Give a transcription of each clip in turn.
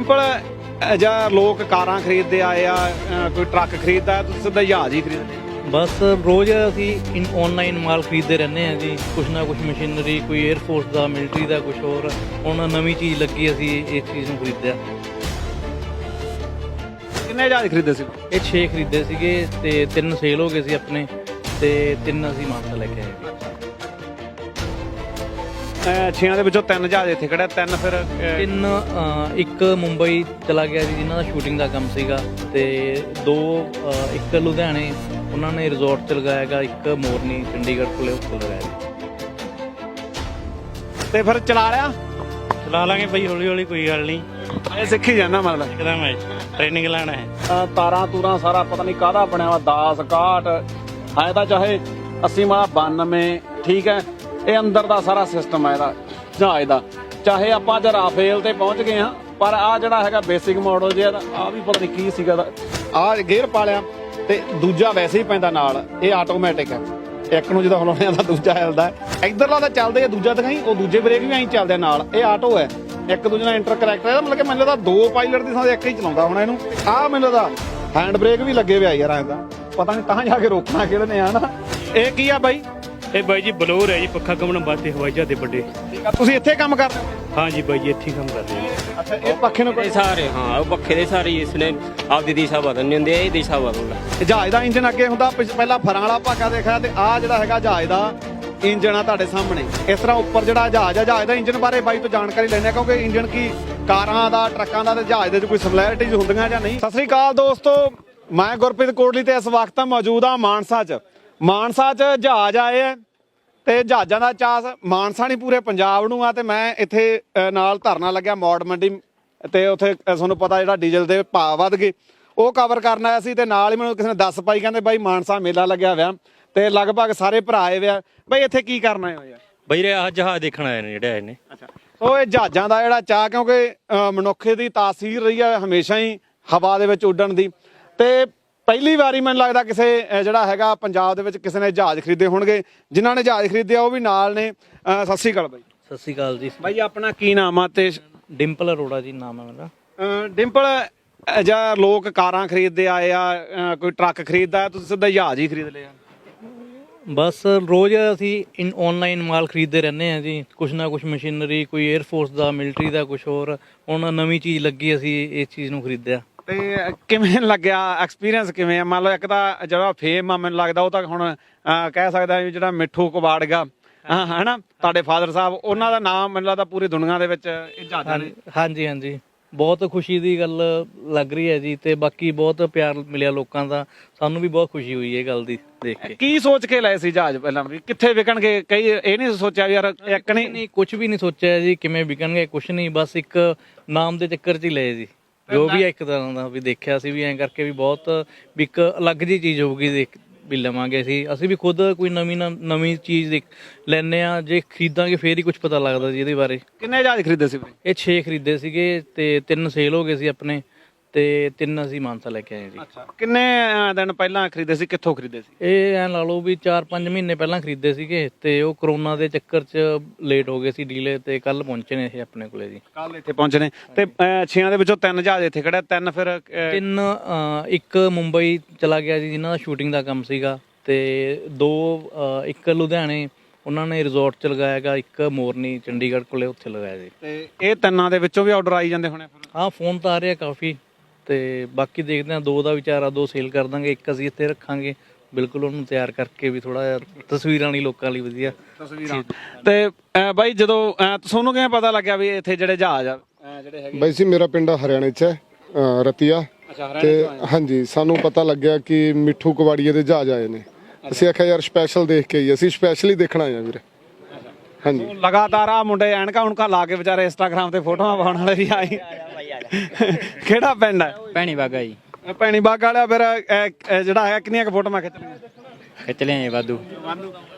डिंपल ਜਾਂ ਲੋਕ ਕਾਰਾਂ ਖਰੀਦਦੇ ਆਏ ਆ ਕੋਈ ਟਰੱਕ ਖਰੀਦਦਾ ਤੁਸੀਂ ਸਿੱਧਾ ਜਹਾਜ਼ ਹੀ ਖਰੀਦਦੇ बस रोज़ असी ऑनलाइन माल खरीदते रहने हैं जी कुछ ना कुछ मशीनरी कोई एयरफोर्स का मिलिटरी का कुछ होर हुण नवीं चीज़ लगी असी इस चीज़ नूं खरीदिया किन्ने जहाज खरीदे सी ये 6 खरीदे सीगे ते 3 सेल हो गए सी अपने ते 3 असी मानसा लैके आए ਛੇਆਂ ਦੇ ਵਿੱਚੋਂ 3 ਜਹਾਜ਼ ਇੱਥੇ ਖੜਾ 3 ਫਿਰ 3 ਇੱਕ ਮੁੰਬਈ ਚਲਾ ਗਿਆ ਜੀ ਜਿਨ੍ਹਾਂ ਦਾ ਸ਼ੂਟਿੰਗ ਦਾ ਕੰਮ ਸੀਗਾ ਤੇ 2 ਇੱਕ ਲੁਧਿਆਣੇ ਉਹਨਾਂ ਨੇ ਰਿਜ਼ੋਰਟ 'ਚ ਲਗਾਇਆ ਗਾ ਇੱਕ ਮੋਰਨੀ ਚੰਡੀਗੜ੍ਹ ਕੋਲੇ ਉੱਥੇ ਲਗਾਇਆ ਜੀ ਤੇ ਫਿਰ ਚਲਾ ਲਿਆ ਚਲਾ ਲਾਂਗੇ ਬਈ ਹੌਲੀ ਹੌਲੀ ਕੋਈ ਗੱਲ ਨਹੀਂ ਇਹ ਸਿੱਖੀ ਜਾਂਦਾ ਮਤਲਬ ਇੱਕਦਮ ਹੈ ਟ੍ਰੇਨਿੰਗ ਲੈਣਾ ਹੈ ਤਾਰਾਂ ਤੂਰਾਂ ਸਾਰਾ ਪਤਾ ਨਹੀਂ ਕਾਹਦਾ ਬਣਿਆ ਵਾ 10 61 ਹੈ ਤਾਂ ਚਾਹੇ 80 ਵਾਲਾ 92 ਠੀਕ ਹੈ ਇਹ ਅੰਦਰ ਦਾ ਸਾਰਾ ਸਿਸਟਮ ਹੈ ਇਹਦਾ ਜਹਾਜ਼ ਦਾ ਚਾਹੇ ਆਪਾਂ ਅੱਜ ਰਾਫੇਲ ਤੇ ਪਹੁੰਚ ਗਏ ਹਾਂ ਪਰ ਆ ਜਿਹੜਾ ਹੈਗਾ ਬੇਸਿਕ ਮਾਡਲ ਜਿਹਾ ਆ ਵੀ ਪਤਾ ਨਹੀਂ ਕੀ ਸੀਗਾ ਆ ਗੇਅਰ ਪਾ ਲਿਆ ਤੇ ਦੂਜਾ ਵੈਸੇ ਹੀ ਪੈਂਦਾ ਨਾਲ ਇਹ ਆਟੋਮੈਟਿਕ ਹੈ ਇੱਕ ਨੂੰ ਜਦੋਂ ਹਲਾਉਣੇ ਦਾ ਦੂਜਾ ਹਿਲਦਾ ਇਧਰਲਾ ਤਾਂ ਚੱਲਦੇ ਆ ਦੂਜਾ ਦਿਖਾਈ ਉਹ ਦੂਜੇ ਬ੍ਰੇਕ ਵੀ ਐਂ ਚੱਲਦੇ ਨਾਲ ਇਹ ਆਟੋ ਹੈ ਇੱਕ ਦੂਜੇ ਨਾਲ ਇੰਟਰ ਕਰੈਕਟ ਹੈ ਮਤਲਬ ਕਿ ਮੈਨੂੰ ਲੱਗਦਾ 2 ਪਾਇਲਟ ਦੀ ਥਾਂ ਤੇ ਇੱਕ ਹੀ ਚਲਾਉਂਦਾ ਹੋਣਾ ਇਹਨੂੰ ਆਹ ਮੈਨੂੰ ਲੱਗਦਾ ਹੈਂਡ ਬ੍ਰੇਕ ਵੀ ਲੱਗੇ ਹੋਏ ਯਾਰ ਐਂਦਾ ਪਤਾ ਨਹੀਂ ਤਾਂ ਜਾ ਕੇ ਰੋਕਣਾ ਕਿਹੜੇ ਨੇ ਆ ਨਾ ਇਹ ਕੀ ਆ ਬਾਈ ਇਹ ਬਾਈ ਜੀ ਬਲੋਰ ਹੈ ਜੀ ਪੱਖਾ ਘੁੰਮਣ ਵਾਸਤੇ ਹਵਾਈ ਜਹਾਜ਼ ਦੇ ਵੱਡੇ ਠੀਕ ਆ ਤੁਸੀਂ ਇੱਥੇ ਕੰਮ ਕਰਦੇ ਹੋ ਹਾਂ ਜੀ ਬਾਈ ਜੀ ਇੱਥੇ ਹੀ ਕੰਮ ਕਰਦੇ ਹਾਂ ਅੱਛਾ ਇਹ ਪੱਖੇ ਨੂੰ ਇਹ ਸਾਰੇ ਹਾਂ ਉਹ ਪੱਖੇ ਦੇ ਸਾਰੇ ਇਸਨੇ ਆਪਦੀ ਦਿਸ਼ਾ ਬਦਲਣੀ ਹੁੰਦੀ ਹੈ ਇਹ ਦਿਸ਼ਾ ਬਦਲਦਾ ਜਹਾਜ਼ ਦਾ ਇੰਜਨ ਅੱਗੇ ਹੁੰਦਾ ਪਹਿਲਾਂ ਫਰਾਂ ਵਾਲਾ ਭਾਗਾ ਦੇਖਿਆ ਤੇ ਆਹ ਜਿਹੜਾ ਹੈਗਾ ਜਹਾਜ਼ ਦਾ ਇੰਜਨ ਆ ਤੁਹਾਡੇ ਸਾਹਮਣੇ ਇਸ ਤਰ੍ਹਾਂ ਉੱਪਰ ਜਿਹੜਾ ਜਹਾਜ਼ ਦਾ ਇੰਜਨ ਬਾਰੇ ਬਾਈ ਤੋਂ ਜਾਣਕਾਰੀ ਲੈਣੇ ਆ ਕਿਉਂਕਿ ਇੰਜਨ ਕੀ ਕਾਰਾਂ ਦਾ ਟਰੱਕਾਂ ਦਾ ਤੇ ਜਹਾਜ਼ ਦੇ ਕੋਈ ਸਿਮਿਲੈਰਿਟੀਜ਼ ਹੁੰਦੀਆਂ ਜਾਂ ਨਹੀਂ ਸਤਿ ਸ੍ਰੀ ਅਕਾਲ ਦੋਸਤੋ ਮੈਂ ਗੁਰਪ੍ਰੀਤ ਕੋਟਲੀ ਤੇ ਇਸ ਵਕਤ ਮੌਜੂਦ ਆ ਮਾਨਸਾ 'ਚ ਜਹਾਜ਼ ਆਏ ਆ ਤੇ ਜਹਾਜ਼ਾਂ ਦਾ ਚਾਸ ਮਾਨਸਾ ਨਹੀਂ ਪੂਰੇ ਪੰਜਾਬ ਨੂੰ ਆ ਤੇ ਮੈਂ ਇੱਥੇ ਨਾਲ ਧਰਨਾ ਲੱਗਿਆ ਮੌੜ ਮੰਡੀ ਤੇ ਉੱਥੇ ਤੁਹਾਨੂੰ ਪਤਾ ਜਿਹੜਾ ਡੀਜ਼ਲ ਦੇ ਭਾਅ ਵੱਧ ਗਏ ਉਹ ਕਵਰ ਕਰਨ ਆਇਆ ਸੀ ਤੇ ਨਾਲ ਹੀ ਮੈਨੂੰ ਕਿਸੇ ਨੇ ਦੱਸ ਪਾਈ ਕਹਿੰਦੇ ਬਾਈ ਮਾਨਸਾ ਮੇਲਾ ਲੱਗਿਆ ਹੋਇਆ ਤੇ ਲਗਭਗ ਸਾਰੇ ਭਰਾ ਆਏ ਹੋਇਆ ਬਾਈ ਇੱਥੇ ਕੀ ਕਰਨ ਆਏ ਹੋਏ ਆ ਬਈ ਰੇ ਆਹ ਜਹਾਜ਼ ਦੇਖਣ ਆਏ ਨੇ ਜਿਹੜੇ ਆਏ ਨੇ ਅੱਛਾ ਸੋ ਇਹ ਜਹਾਜ਼ਾਂ ਦਾ ਜਿਹੜਾ ਚਾਹ ਕਿਉਂਕਿ ਮਨੁੱਖ ਦੀ ਤਾਸੀਰ ਰਹੀ ਹੈ ਹਮੇਸ਼ਾ ਹੀ ਹਵਾ ਦੇ ਵਿੱਚ ਉੱਡਣ ਦੀ ਤੇ ਪਹਿਲੀ ਵਾਰੀ ਮੈਨੂੰ ਲੱਗਦਾ ਕਿਸੇ ਜਿਹੜਾ ਹੈਗਾ ਪੰਜਾਬ ਦੇ ਵਿੱਚ ਕਿਸੇ ਨੇ ਜਹਾਜ਼ ਖਰੀਦੇ ਹੋਣਗੇ ਜਿਨ੍ਹਾਂ ਨੇ ਜਹਾਜ਼ ਖਰੀਦਿਆ ਉਹ ਵੀ ਨਾਲ ਨੇ ਸਤਿ ਸ੍ਰੀ ਅਕਾਲ ਬਾਈ ਸਤਿ ਸ਼੍ਰੀ ਅਕਾਲ ਜੀ ਬਾਈ ਆਪਣਾ ਕੀ ਨਾਮ ਆ ਤੇ ਡਿੰਪਲ ਅਰੋੜਾ ਜੀ ਨਾਮ ਹੈ ਮੇਰਾ ਡਿੰਪਲ ਜਾਂ ਲੋਕ ਕਾਰਾਂ ਖਰੀਦਦੇ ਆਏ ਆ ਕੋਈ ਟਰੱਕ ਖਰੀਦਦਾ ਤੁਸੀਂ ਸਿੱਧਾ ਜਹਾਜ਼ ਹੀ ਖਰੀਦ ਲਿਆ बस रोज़ असी ऑनलाइन माल खरीदते रहने हैं जी कुछ ना कुछ मशीनरी कोई एयरफोर्स का मिलिटरी का कुछ होर हुण नवीं चीज़ लगी असी इस चीज़ नूं खरीदिया ਤੇ ਕਿਵੇਂ ਲੱਗਿਆ ਐਕਸਪੀਰੀਅੰਸ ਕਿਵੇਂ ਆ ਮੰਨ ਲਓ ਇੱਕ ਤਾਂ ਜਿਹੜਾ ਫੇਮ ਆ ਮੈਨੂੰ ਲੱਗਦਾ ਉਹ ਤਾਂ ਹੁਣ ਕਹਿ ਸਕਦਾ ਜਿਹੜਾ ਮਿੱਠੂ ਕਬਾੜਗਾ ਹਨਾ ਤੁਹਾਡੇ ਫਾਦਰ ਸਾਹਿਬ ਉਹਨਾਂ ਦਾ ਨਾਮ ਮੈਨੂੰ ਲੱਗਦਾ ਪੂਰੀ ਦੁਨੀਆ ਦੇ ਵਿੱਚ ਇਹ ਜਹਾਜ਼ਾਂ ਨੇ ਹਾਂਜੀ ਹਾਂਜੀ ਬਹੁਤ ਖੁਸ਼ੀ ਦੀ ਗੱਲ ਲੱਗ ਰਹੀ ਹੈ ਜੀ ਤੇ ਬਾਕੀ ਬਹੁਤ ਪਿਆਰ ਮਿਲਿਆ ਲੋਕਾਂ ਦਾ ਸਾਨੂੰ ਵੀ ਬਹੁਤ ਖੁਸ਼ੀ ਹੋਈ ਇਹ ਗੱਲ ਦੀ ਦੇਖ ਕੇ ਕੀ ਸੋਚ ਕੇ ਲਏ ਸੀ ਜਹਾਜ਼ ਪਹਿਲਾਂ ਵੀ ਕਿੱਥੇ ਵਿਕਣਗੇ ਕਈ ਇਹ ਨਹੀਂ ਸੋਚਿਆ ਵੀ ਯਾਰ ਇੱਕ ਨਹੀਂ ਕੁਝ ਵੀ ਨਹੀਂ ਸੋਚਿਆ ਜੀ ਕਿਵੇਂ ਵਿਕਣਗੇ ਕੁਝ ਨਹੀਂ ਬਸ ਇੱਕ ਨਾਮ ਦੇ ਚੱਕਰ 'ਚ ਹੀ ਲਏ ਜੀ ਜੋ ਵੀ ਇੱਕ ਤਰ੍ਹਾਂ ਦਾ ਵੀ ਦੇਖਿਆ ਸੀ ਵੀ ਐਂ ਕਰਕੇ ਵੀ ਬਹੁਤ ਵੀ ਇੱਕ ਅਲੱਗ ਜਿਹੀ ਚੀਜ਼ ਹੋਊਗੀ ਦੇਖ ਵੀ ਲਵਾਂਗੇ ਅਸੀਂ ਵੀ ਖੁਦ ਕੋਈ ਨਵੀਂ ਚੀਜ਼ ਲੈਂਦੇ ਆ ਜੇ ਖਰੀਦਾਂਗੇ ਫੇਰ ਹੀ ਕੁਝ ਪਤਾ ਲੱਗਦਾ ਜੀ ਇਹਦੇ ਬਾਰੇ ਕਿੰਨੇ ਜਹਾਜ਼ ਖਰੀਦੇ ਸੀ ਇਹ 6 ਖਰੀਦੇ ਸੀਗੇ ਤੇ 3 ਸੇਲ ਹੋ ਗਏ ਸੀ ਆਪਣੇ ਤੇ 3 ਅਸੀਂ ਮਾਨਸਾ ਲੈ ਕੇ ਆਏ ਜੀ ਅੱਛਾ ਕਿੰਨੇ ਦਿਨ ਪਹਿਲਾਂ ਖਰੀਦੇ ਸੀ ਕਿੱਥੋਂ ਖਰੀਦੇ ਸੀ ਇਹ ਐਂ ਲਾ ਲਓ ਵੀ 4-5 ਮਹੀਨੇ ਪਹਿਲਾਂ ਖਰੀਦੇ ਸੀਗੇ ਤੇ ਉਹ ਕਰੋਨਾ ਦੇ ਚੱਕਰ 'ਚ ਲੇਟ ਹੋ ਗਏ ਸੀ ਡੀਲੇ ਤੇ ਕੱਲ ਪਹੁੰਚੇ ਨੇ ਇਹ ਆਪਣੇ ਕੋਲੇ ਜੀ ਕੱਲ ਇੱਥੇ ਪਹੁੰਚੇ ਨੇ ਤੇ 6 ਦੇ ਵਿੱਚੋਂ 3 ਜਹਾਜ਼ ਇੱਥੇ ਖੜਾ 3 ਫਿਰ 3 ਇੱਕ ਮੁੰਬਈ ਚਲਾ ਗਿਆ ਜੀ ਜਿਨ੍ਹਾਂ ਦਾ ਸ਼ੂਟਿੰਗ ਦਾ ਕੰਮ ਸੀਗਾ ਤੇ 2 ਇੱਕ ਲੁਧਿਆਣੇ ਉਹਨਾਂ ਨੇ ਰਿਜ਼ੋਰਟ 'ਚ ਲਗਾਇਆ ਗਾ ਇੱਕ ਮੋਰਨੀ ਚੰਡੀਗੜ੍ਹ ਕੋਲੇ ਉੱਥੇ ਲਗਾਇਆ ਜੀ ਤੇ ਇਹ 3 ਦੇ ਵਿੱਚੋਂ ਵੀ ਆਰਡਰ ਆਈ ਜਾਂਦੇ ਹੋਣੇ ਫਿਰ ਹਾਂ ਫੋਨ ਤਾਂ ਆ ਰਿਹਾ ਕਾਫੀ ਤੇ ਬਾਕੀ ਦੇਖਦੇ ਹਾਂ 2 ਦਾ ਵਿਚਾਰ ਆ 2 ਸੇਲ ਕਰ ਦਾਂਗੇ ਇੱਕ ਅਸੀਂ ਇੱਥੇ ਰੱਖਾਂਗੇ ਬਿਲਕੁਲ ਉਹਨੂੰ ਤਿਆਰ ਕਰਕੇ ਵੀ ਥੋੜਾ ਜਿਹਾ ਤਸਵੀਰਾਂ ਲਈ ਲੋਕਾਂ ਲਈ ਵਧੀਆ ਤਸਵੀਰਾਂ ਤੇ ਬਾਈ ਜਦੋਂ ਤੁਹਾਨੂੰ ਕਿਵੇਂ ਪਤਾ ਲੱਗਿਆ ਵੀ ਇੱਥੇ ਜਿਹੜੇ ਜਹਾਜ਼ ਆ ਜਿਹੜੇ ਹੈਗੇ ਬਾਈ ਜੀ ਮੇਰਾ ਪਿੰਡ ਹਰਿਆਣੇ 'ਚ ਹੈ ਰਤੀਆ ਤੇ ਹਾਂਜੀ ਸਾਨੂੰ ਪਤਾ ਲੱਗਿਆ ਕਿ ਮਿੱਠੂ ਕਬਾੜੀਏ ਦੇ ਜਹਾਜ਼ ਆਏ ਨੇ ਅਸੀਂ ਆਖਿਆ ਯਾਰ ਸਪੈਸ਼ਲ ਦੇਖ ਕੇ ਆਈ ਅਸੀਂ ਸਪੈਸ਼ਲੀ ਦੇਖਣ ਆਏ ਆ ਵੀਰੇ ਹਾਂਜੀ ਲਗਾਤਾਰ ਆ ਮੁੰਡੇ ਐਨਕਾਂ ਹੁਣਕਾ ਲਾ ਕੇ ਵਿਚਾਰੇ ਇੰਸਟਾਗ੍ਰਾਮ ਤੇ ਫੋਟੋਆਂ ਪਾਉਣ ਵਾਲੇ ਵੀ ਆਏ ਕਿਹੜਾ ਪਿੰਡ ਹੈ ਭੈਣੀ ਬਾਗਾ ਜੀ ਭੈਣੀ ਬਾਗ ਵਾਲਿਆ ਫਿਰ ਜਿਹੜਾ ਹੈ ਕਿੰਨੀਆਂ ਕੁ ਫੋਟੋਆਂ ਖਿੱਚ ਲਈਆਂ ਖਿੱਚ ਲਿਆ ਜੀ ਵਾਧੂ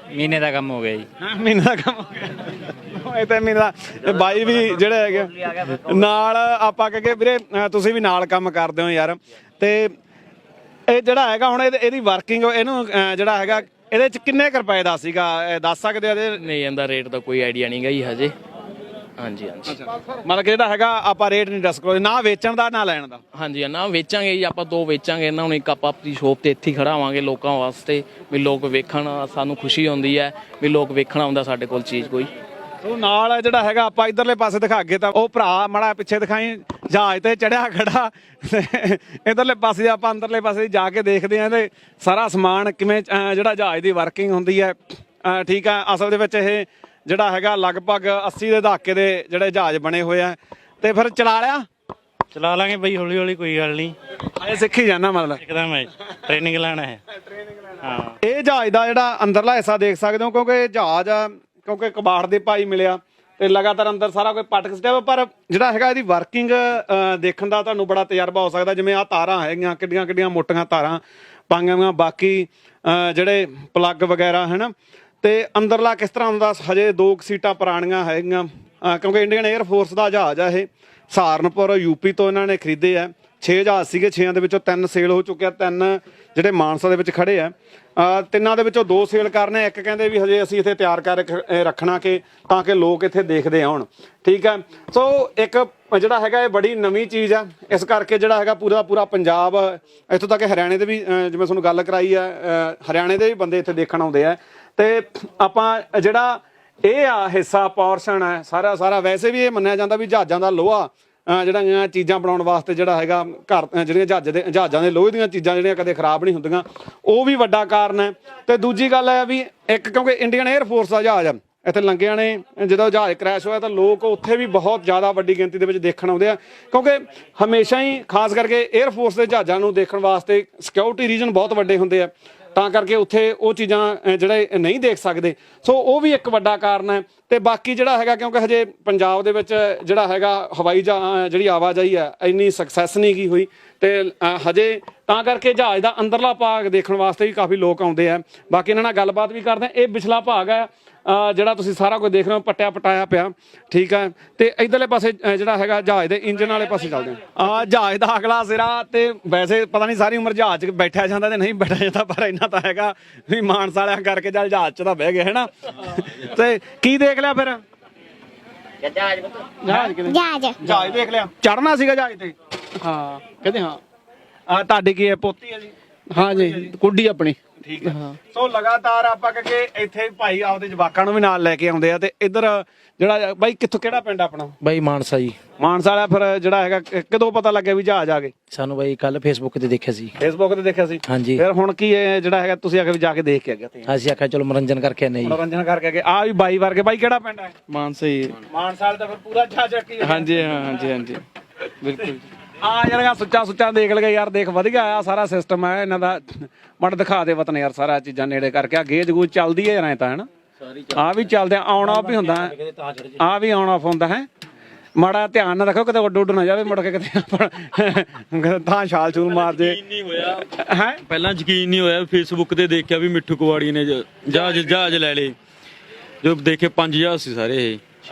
ਮਹੀਨੇ ਦਾ ਕੰਮ ਹੋ ਗਿਆ ਜੀ ਮਹੀਨੇ ਦਾ ਕੰਮ ਹੋ ਗਿਆ ਇਹ ਤਾਂ ਮਹੀਨੇ ਦਾ ਬਾਈ ਵੀ ਜਿਹੜੇ ਹੈਗੇ ਨਾਲ ਆਪਾਂ ਕਹੇ ਵੀਰੇ ਤੁਸੀਂ ਵੀ ਨਾਲ ਕੰਮ ਕਰਦੇ ਹੋ ਯਾਰ ਤੇ ਇਹ ਜਿਹੜਾ ਹੈਗਾ ਹੁਣ ਇਹਦੀ ਵਰਕਿੰਗ ਇਹਨੂੰ ਜਿਹੜਾ ਹੈਗਾ ਇਹਦੇ ਚ ਕਿੰਨੇ ਕੁ ਰੁਪਏ ਦਾ ਸੀਗਾ ਦੱਸ ਸਕਦੇ ਹੋ? ਨਹੀਂ ਇਹਦਾ ਰੇਟ ਦਾ ਕੋਈ ਆਈਡੀਆ ਨਹੀਂ ਗਾ ਜੀ ਹਜੇ ਹਾਂਜੀ ਹਾਂਜੀ ਮਤਲਬ ਕਿ ਜਿਹੜਾ ਹੈਗਾ ਆਪਾਂ ਰੇਟ ਨਹੀਂ ਡਿਸਕਲੋਜ਼ ਨਾ ਵੇਚਣ ਦਾ ਨਾ ਲੈਣ ਦਾ। ਹਾਂਜੀ ਨਾ ਵੇਚਾਂਗੇ ਜੀ ਆਪਾਂ 2 ਵੇਚਾਂਗੇ ਇਹਨਾਂ ਨੂੰ, ਇੱਕ ਆਪਾਂ ਆਪਣੀ ਸ਼ੋਪ ਤੇ ਇੱਥੇ ਹੀ ਖੜਾਵਾਂਗੇ ਲੋਕਾਂ ਵਾਸਤੇ ਵੀ ਲੋਕ ਵੇਖਣ, ਸਾਨੂੰ ਖੁਸ਼ੀ ਹੁੰਦੀ ਹੈ ਵੀ ਲੋਕ ਵੇਖਣ ਆਉਂਦਾ ਸਾਡੇ ਕੋਲ ਚੀਜ਼ ਕੋਈ। ਉਹ ਨਾਲ ਜਿਹੜਾ ਹੈਗਾ ਆਪਾਂ ਇਧਰਲੇ ਪਾਸੇ ਦਿਖਾ ਕੇ ਤਾਂ ਉਹ ਭਰਾ ਮਾੜਾ ਪਿੱਛੇ ਦਿਖਾਈ ਜਹਾਜ਼ ਤੇ ਚੜਿਆ ਖੜਾ, ਇਧਰਲੇ ਪਾਸੇ ਆਪਾਂ ਅੰਦਰਲੇ ਪਾਸੇ ਜਾ ਕੇ ਦੇਖਦੇ ਆਂ ਤੇ ਸਾਰਾ ਸਮਾਨ ਕਿਵੇਂ ਜਿਹੜਾ ਜਹਾਜ਼ ਦੀ ਵਰਕਿੰਗ ਹੁੰਦੀ ਹੈ। ਠੀਕ ਹੈ, ਅਸਲ ਦੇ ਵਿੱਚ ਇਹ ਜਿਹੜਾ ਹੈਗਾ ਲਗਭਗ 80 ਦੇ ਦਹਾਕੇ ਦੇ ਜਿਹੜੇ ਜਹਾਜ਼ ਬਣੇ ਹੋਏ ਆ। ਤੇ ਫਿਰ ਚਲਾ ਲਾਂਗੇ ਬਈ ਹੌਲੀ ਹੌਲੀ, ਕੋਈ ਗੱਲ ਨਹੀਂ, ਇਹ ਸਿੱਖੀ ਜਾਣਾ ਮਤਲਬ ਇੱਕਦਮ ਹੈ ਟ੍ਰੇਨਿੰਗ ਲੈਣਾ ਹੈ। ਹਾਂ ਇਹ ਜਹਾਜ਼ ਦਾ ਜਿਹੜਾ ਅੰਦਰਲਾ ਹਿੱਸਾ ਦੇਖ ਸਕਦੇ ਹੋ, ਕਿਉਂਕਿ ਜਹਾਜ਼ ਕਿਉਂਕਿ ਕਬਾੜ ਦੇ ਭਾਈ ਮਿਲਿਆ ਤੇ ਲਗਾਤਾਰ ਅੰਦਰ ਸਾਰਾ ਕੋਈ ਪਟਕ ਸਟਿਆ, ਪਰ ਜਿਹੜਾ ਹੈਗਾ ਇਹਦੀ ਵਰਕਿੰਗ ਦੇਖਣ ਦਾ ਤੁਹਾਨੂੰ ਬੜਾ ਤਜਰਬਾ ਹੋ ਸਕਦਾ। ਜਿਵੇਂ ਆਹ ਤਾਰਾਂ ਹੈਗੀਆਂ, ਕਿੱਡੀਆਂ ਕਿੱਡੀਆਂ ਮੋਟੀਆਂ ਤਾਰਾਂ ਪਾਈਆਂ ਹੋਈਆਂ, ਬਾਕੀ ਜਿਹੜੇ ਪਲੱਗ ਵਗੈਰਾ ਹੈ ਨਾ। ਤੇ ਅੰਦਰਲਾ ਕਿਸ ਤਰ੍ਹਾਂ ਹੁੰਦਾ, ਹਜੇ 2 ਸੀਟਾਂ ਪੁਰਾਣੀਆਂ ਹੈਗੀਆਂ ਕਿਉਂਕਿ ਇੰਡੀਅਨ 에ਅਰਫੋਰਸ ਦਾ ਜਹਾਜ਼ ਆ ਇਹ। ਸਹਾਰਨਪੁਰ ਯੂਪੀ ਤੋਂ ਇਹਨਾਂ ਨੇ ਖਰੀਦੇ ਆ। 6 ਜਹਾਜ਼ ਸੀਗੇ, 6 ਦੇ ਵਿੱਚੋਂ 3 ਸੇਲ ਹੋ ਚੁੱਕੇ ਆ, 3 ਜਿਹੜੇ ਮਾਨਸਾ ਦੇ ਵਿੱਚ ਖੜੇ ਆ। 3 ਦੇ ਵਿੱਚੋਂ 2 ਸੇਲ ਕਰਨੇ, ਇੱਕ ਕਹਿੰਦੇ ਵੀ ਹਜੇ ਅਸੀਂ ਇੱਥੇ ਤਿਆਰ ਕਰ ਰੱਖਣਾ ਕਿ ਤਾਂ ਕਿ ਲੋਕ ਇੱਥੇ ਦੇਖਦੇ ਆਉਣ। ਠੀਕ ਹੈ, ਸੋ ਇੱਕ ਜਿਹੜਾ ਹੈਗਾ ਇਹ ਬੜੀ ਨਵੀਂ ਚੀਜ਼ ਆ। ਇਸ ਕਰਕੇ ਜਿਹੜਾ ਹੈਗਾ ਪੂਰਾ ਪੰਜਾਬ, ਇੱਥੋਂ ਤੱਕ ਹਰਿਆਣੇ ਦੇ ਵੀ ਜਿਵੇਂ ਤੁਹਾਨੂੰ ਗੱਲ ਕਰਾਈ ਆ, ਹਰਿਆਣੇ ਦੇ ਵੀ ਬੰਦੇ ਇੱਥੇ ਦੇਖਣ ਆਉਂਦੇ ਆ। ਤੇ ਆਪਾਂ ਜਿਹੜਾ ਇਹ ਆ ਹਿੱਸਾ ਪੋਰਸ਼ਨ ਹੈ ਸਾਰਾ ਵੈਸੇ ਵੀ ਇਹ ਮੰਨਿਆ ਜਾਂਦਾ ਵੀ ਜਹਾਜ਼ਾਂ ਦਾ ਲੋਹਾ ਜਿਹੜੀਆਂ ਚੀਜ਼ਾਂ ਬਣਾਉਣ ਵਾਸਤੇ ਜਿਹੜਾ ਹੈਗਾ ਘਰ ਜਿਹੜੀਆਂ ਜਹਾਜ਼ਾਂ ਦੇ ਲੋਹੇ ਦੀਆਂ ਚੀਜ਼ਾਂ ਜਿਹੜੀਆਂ ਕਦੇ ਖਰਾਬ ਨਹੀਂ ਹੁੰਦੀਆਂ, ਉਹ ਵੀ ਵੱਡਾ ਕਾਰਨ ਹੈ। ਤੇ ਦੂਜੀ ਗੱਲ ਹੈ ਵੀ ਇੱਕ ਕਿਉਂਕਿ ਇੰਡੀਅਨ 에ਅਰਫੋਰਸ ਦਾ ਜਹਾਜ਼ ਆ ਇੱਥੇ ਲੰਘਿਆਂ ਨੇ, ਜਦੋਂ ਜਹਾਜ਼ ਕ੍ਰੈਸ਼ ਹੋਇਆ ਤਾਂ ਲੋਕ ਉੱਥੇ ਵੀ ਬਹੁਤ ਜ਼ਿਆਦਾ ਵੱਡੀ ਗਿਣਤੀ ਦੇ ਵਿੱਚ ਦੇਖਣ ਆਉਂਦੇ ਆ, ਕਿਉਂਕਿ ਹਮੇਸ਼ਾ ਹੀ ਖਾਸ ਕਰਕੇ 에ਅਰਫੋਰਸ ਦੇ ਜਹਾਜ਼ਾਂ ਨੂੰ ਦੇਖਣ ਵਾਸਤੇ ਸਿਕਿਉਰਿਟੀ ਰੀਜਨ ਬਹੁਤ ਵੱਡੇ ਹੁੰਦੇ ਆ, ਤਾਂ ਕਰਕੇ ਉੱਥੇ ਉਹ ਚੀਜ਼ਾਂ ਜਿਹੜੇ ਨਹੀਂ ਦੇਖ ਸਕਦੇ। ਸੋ ਉਹ ਵੀ ਇੱਕ ਵੱਡਾ ਕਾਰਨ ਹੈ। ਤੇ ਬਾਕੀ ਜਿਹੜਾ ਹੈਗਾ ਕਿਉਂਕਿ ਹਜੇ ਪੰਜਾਬ ਦੇ ਵਿੱਚ ਜਿਹੜਾ ਹੈਗਾ ਹਵਾਈ ਜਿਹੜੀ ਆਵਾਜਾਈ ਹੈ ਇੰਨੀ ਸਕਸੈਸ ਨਹੀਂ ਗਈ ਹੋਈ, ਤੇ ਹਜੇ ਤਾਂ ਕਰਕੇ ਜਹਾਜ਼ ਦਾ ਅੰਦਰਲਾ ਭਾਗ ਦੇਖਣ ਵਾਸਤੇ ਵੀ ਕਾਫੀ ਲੋਕ ਆਉਂਦੇ ਆ। ਬਾਕੀ ਇਹਨਾਂ ਨਾਲ ਗੱਲਬਾਤ ਵੀ ਕਰਦੇ ਆ। ਇਹ ਪਿਛਲਾ ਭਾਗ ਹੈ ਜਿਹੜਾ ਤੁਸੀਂ ਸਾਰਾ ਕੁਝ ਦੇਖ ਰਹੇ ਹੋ, ਪੱਟਿਆ ਪਟਾਇਆ ਪਿਆ। ਠੀਕ ਹੈ, ਤੇ ਇਧਰਲੇ ਪਾਸੇ ਜਿਹੜਾ ਹੈਗਾ ਜਹਾਜ਼ ਦੇ ਇੰਜਨ ਵਾਲੇ ਪਾਸੇ ਚੱਲਦੇ ਆ। ਜਹਾਜ਼ ਦਾ ਅਗਲਾ ਸਿਰਾ, ਤੇ ਵੈਸੇ ਪਤਾ ਨਹੀਂ ਸਾਰੀ ਉਮਰ ਜਹਾਜ਼ 'ਚ ਬੈਠਿਆ ਜਾਂਦਾ ਤੇ ਨਹੀਂ ਬੈਠਿਆ ਜਾਂਦਾ, ਪਰ ਇੰਨਾ ਤਾਂ ਹੈਗਾ ਵੀ ਮਾਨਸਾ ਵਾਲਿਆਂ ਕਰਕੇ ਚੱਲ ਜਹਾਜ਼ 'ਚ ਤਾਂ ਬਹਿ ਗਏ ਹੈ ਨਾ। ਤੇ ਕੀ ਦੇਖ ਲਿਆ ਫਿਰ? ਜਹਾਜ਼ ਦੇਖ ਲਿਆ, ਚੜਨਾ ਸੀਗਾ ਜਹਾਜ਼ ਤੇ? ਹਾਂ ਕਹਿੰਦੇ ਹਾਂ। ਤੁਹਾਡੀ ਕੀ ਹੈ, ਪੋਤੀ ਹੈ ਜੀ? ਹਾਂ ਜੀ, ਕੁੱਡੀ ਆਪਣੀ। ਠੀਕ ਹੈ, ਸੋ ਲਗਾਤਾਰ ਆਪਾਂ ਕਿ ਇੱਥੇ ਭਾਈ ਆਪਦੇ ਜਵਾਕਾਂ ਨੂੰ ਵੀ ਨਾਲ ਲੈ ਕੇ ਆਉਂਦੇ ਆ। ਤੇ ਇੱਧਰ ਜਿਹੜਾ ਬਾਈ ਕਿੱਥੋਂ, ਕਿਹੜਾ ਪਿੰਡ ਆਪਣਾ? ਬਾਈ ਮਾਨਸਾ ਜੀ। ਮਾਨਸਾ ਵਾਲਾ ਫਿਰ ਜਿਹੜਾ ਹੈਗਾ ਕਦੋਂ ਪਤਾ ਲੱਗਿਆ ਵੀ ਜਹਾਜ਼ ਆ ਗਏ? ਸਾਨੂੰ ਬਾਈ ਕੱਲ ਫੇਸਬੁੱਕ ਤੇ ਦੇਖਿਆ ਸੀ। ਫੇਸਬੁੱਕ ਤੇ ਦੇਖਿਆ ਸੀ? ਹਾਂਜੀ। ਫਿਰ ਹੁਣ ਕੀ ਜਿਹੜਾ ਹੈਗਾ ਤੁਸੀਂ ਆਖਿਆ ਵੀ ਜਾ ਕੇ ਦੇਖ ਕੇ ਆ ਗਏ? ਅਸੀਂ ਆਖਿਆ ਚਲੋ ਮਨੋਰੰਜਨ ਕਰਕੇ ਆਨੇ ਜੀ। ਮਨੋਰੰਜਨ ਕਰਕੇ ਆ ਗਏ। ਆ ਵੀ ਬਾਈ ਵਰਗੇ। ਬਾਈ ਕਿਹੜਾ ਪਿੰਡ ਹੈ? ਮਾਨਸਾ ਹੀ। ਮਾਨਸਾ ਵਾਲੇ ਤਾਂ ਫਿਰ ਪੂਰਾ ਜਹਾਜ਼ ਚੱਕੀ। ਹਾਂਜੀ ਹਾਂਜੀ ਬਿਲਕੁਲ। ਯਾਰ ਸੁੱਚਾ ਦੇਖ ਲਗੇ ਯਾਰ, ਦੇਖ ਵਧੀਆ ਆ ਸਾਰਾ ਸਿਸਟਮ ਹੈ ਇਹਨਾਂ ਦਾ। ਮੜ ਦਿਖਾ ਦੇ ਵਤਨ ਯਾਰ ਸਾਰਾ ਚੀਜ਼ਾਂ ਨੇੜੇ ਕਰਕੇ। ਆ ਗੇਜ ਗੂਜ ਚੱਲਦੀ ਹੈ ਯਾਰ ਤਾਂ ਹੈ ਨਾ, ਆ ਵੀ ਚੱਲਦੇ ਆਨ ਆਫ ਵੀ ਹੁੰਦਾ, ਆ ਵੀ ਆਨ ਆਫ ਹੁੰਦਾ ਹੈ। ਮਾੜਾ ਧਿਆਨ ਨਾਲ ਰੱਖੋ ਕਿਤੇ ਉੱਡ ਨਾ ਜਾਵੇ ਮੁੜ ਕੇ ਕਿਤੇ ਥਾਂ ਛਾਲ ਛੂਲ ਮਾਰ ਜੇ। ਹੈ ਪਹਿਲਾਂ ਯਕੀਨ ਨਹੀਂ ਹੋਇਆ, ਫੇਸਬੁੱਕ ਤੇ ਦੇਖਿਆ ਵੀ ਮਿੱਠੂ ਕੁਵਾੜੀ ਨੇ ਜਹਾਜ਼ ਲੈ ਲਏ। ਜੋ ਦੇਖੇ 5 ਜਹਾਜ਼ ਸੀ ਸਾਰੇ ਇਹ।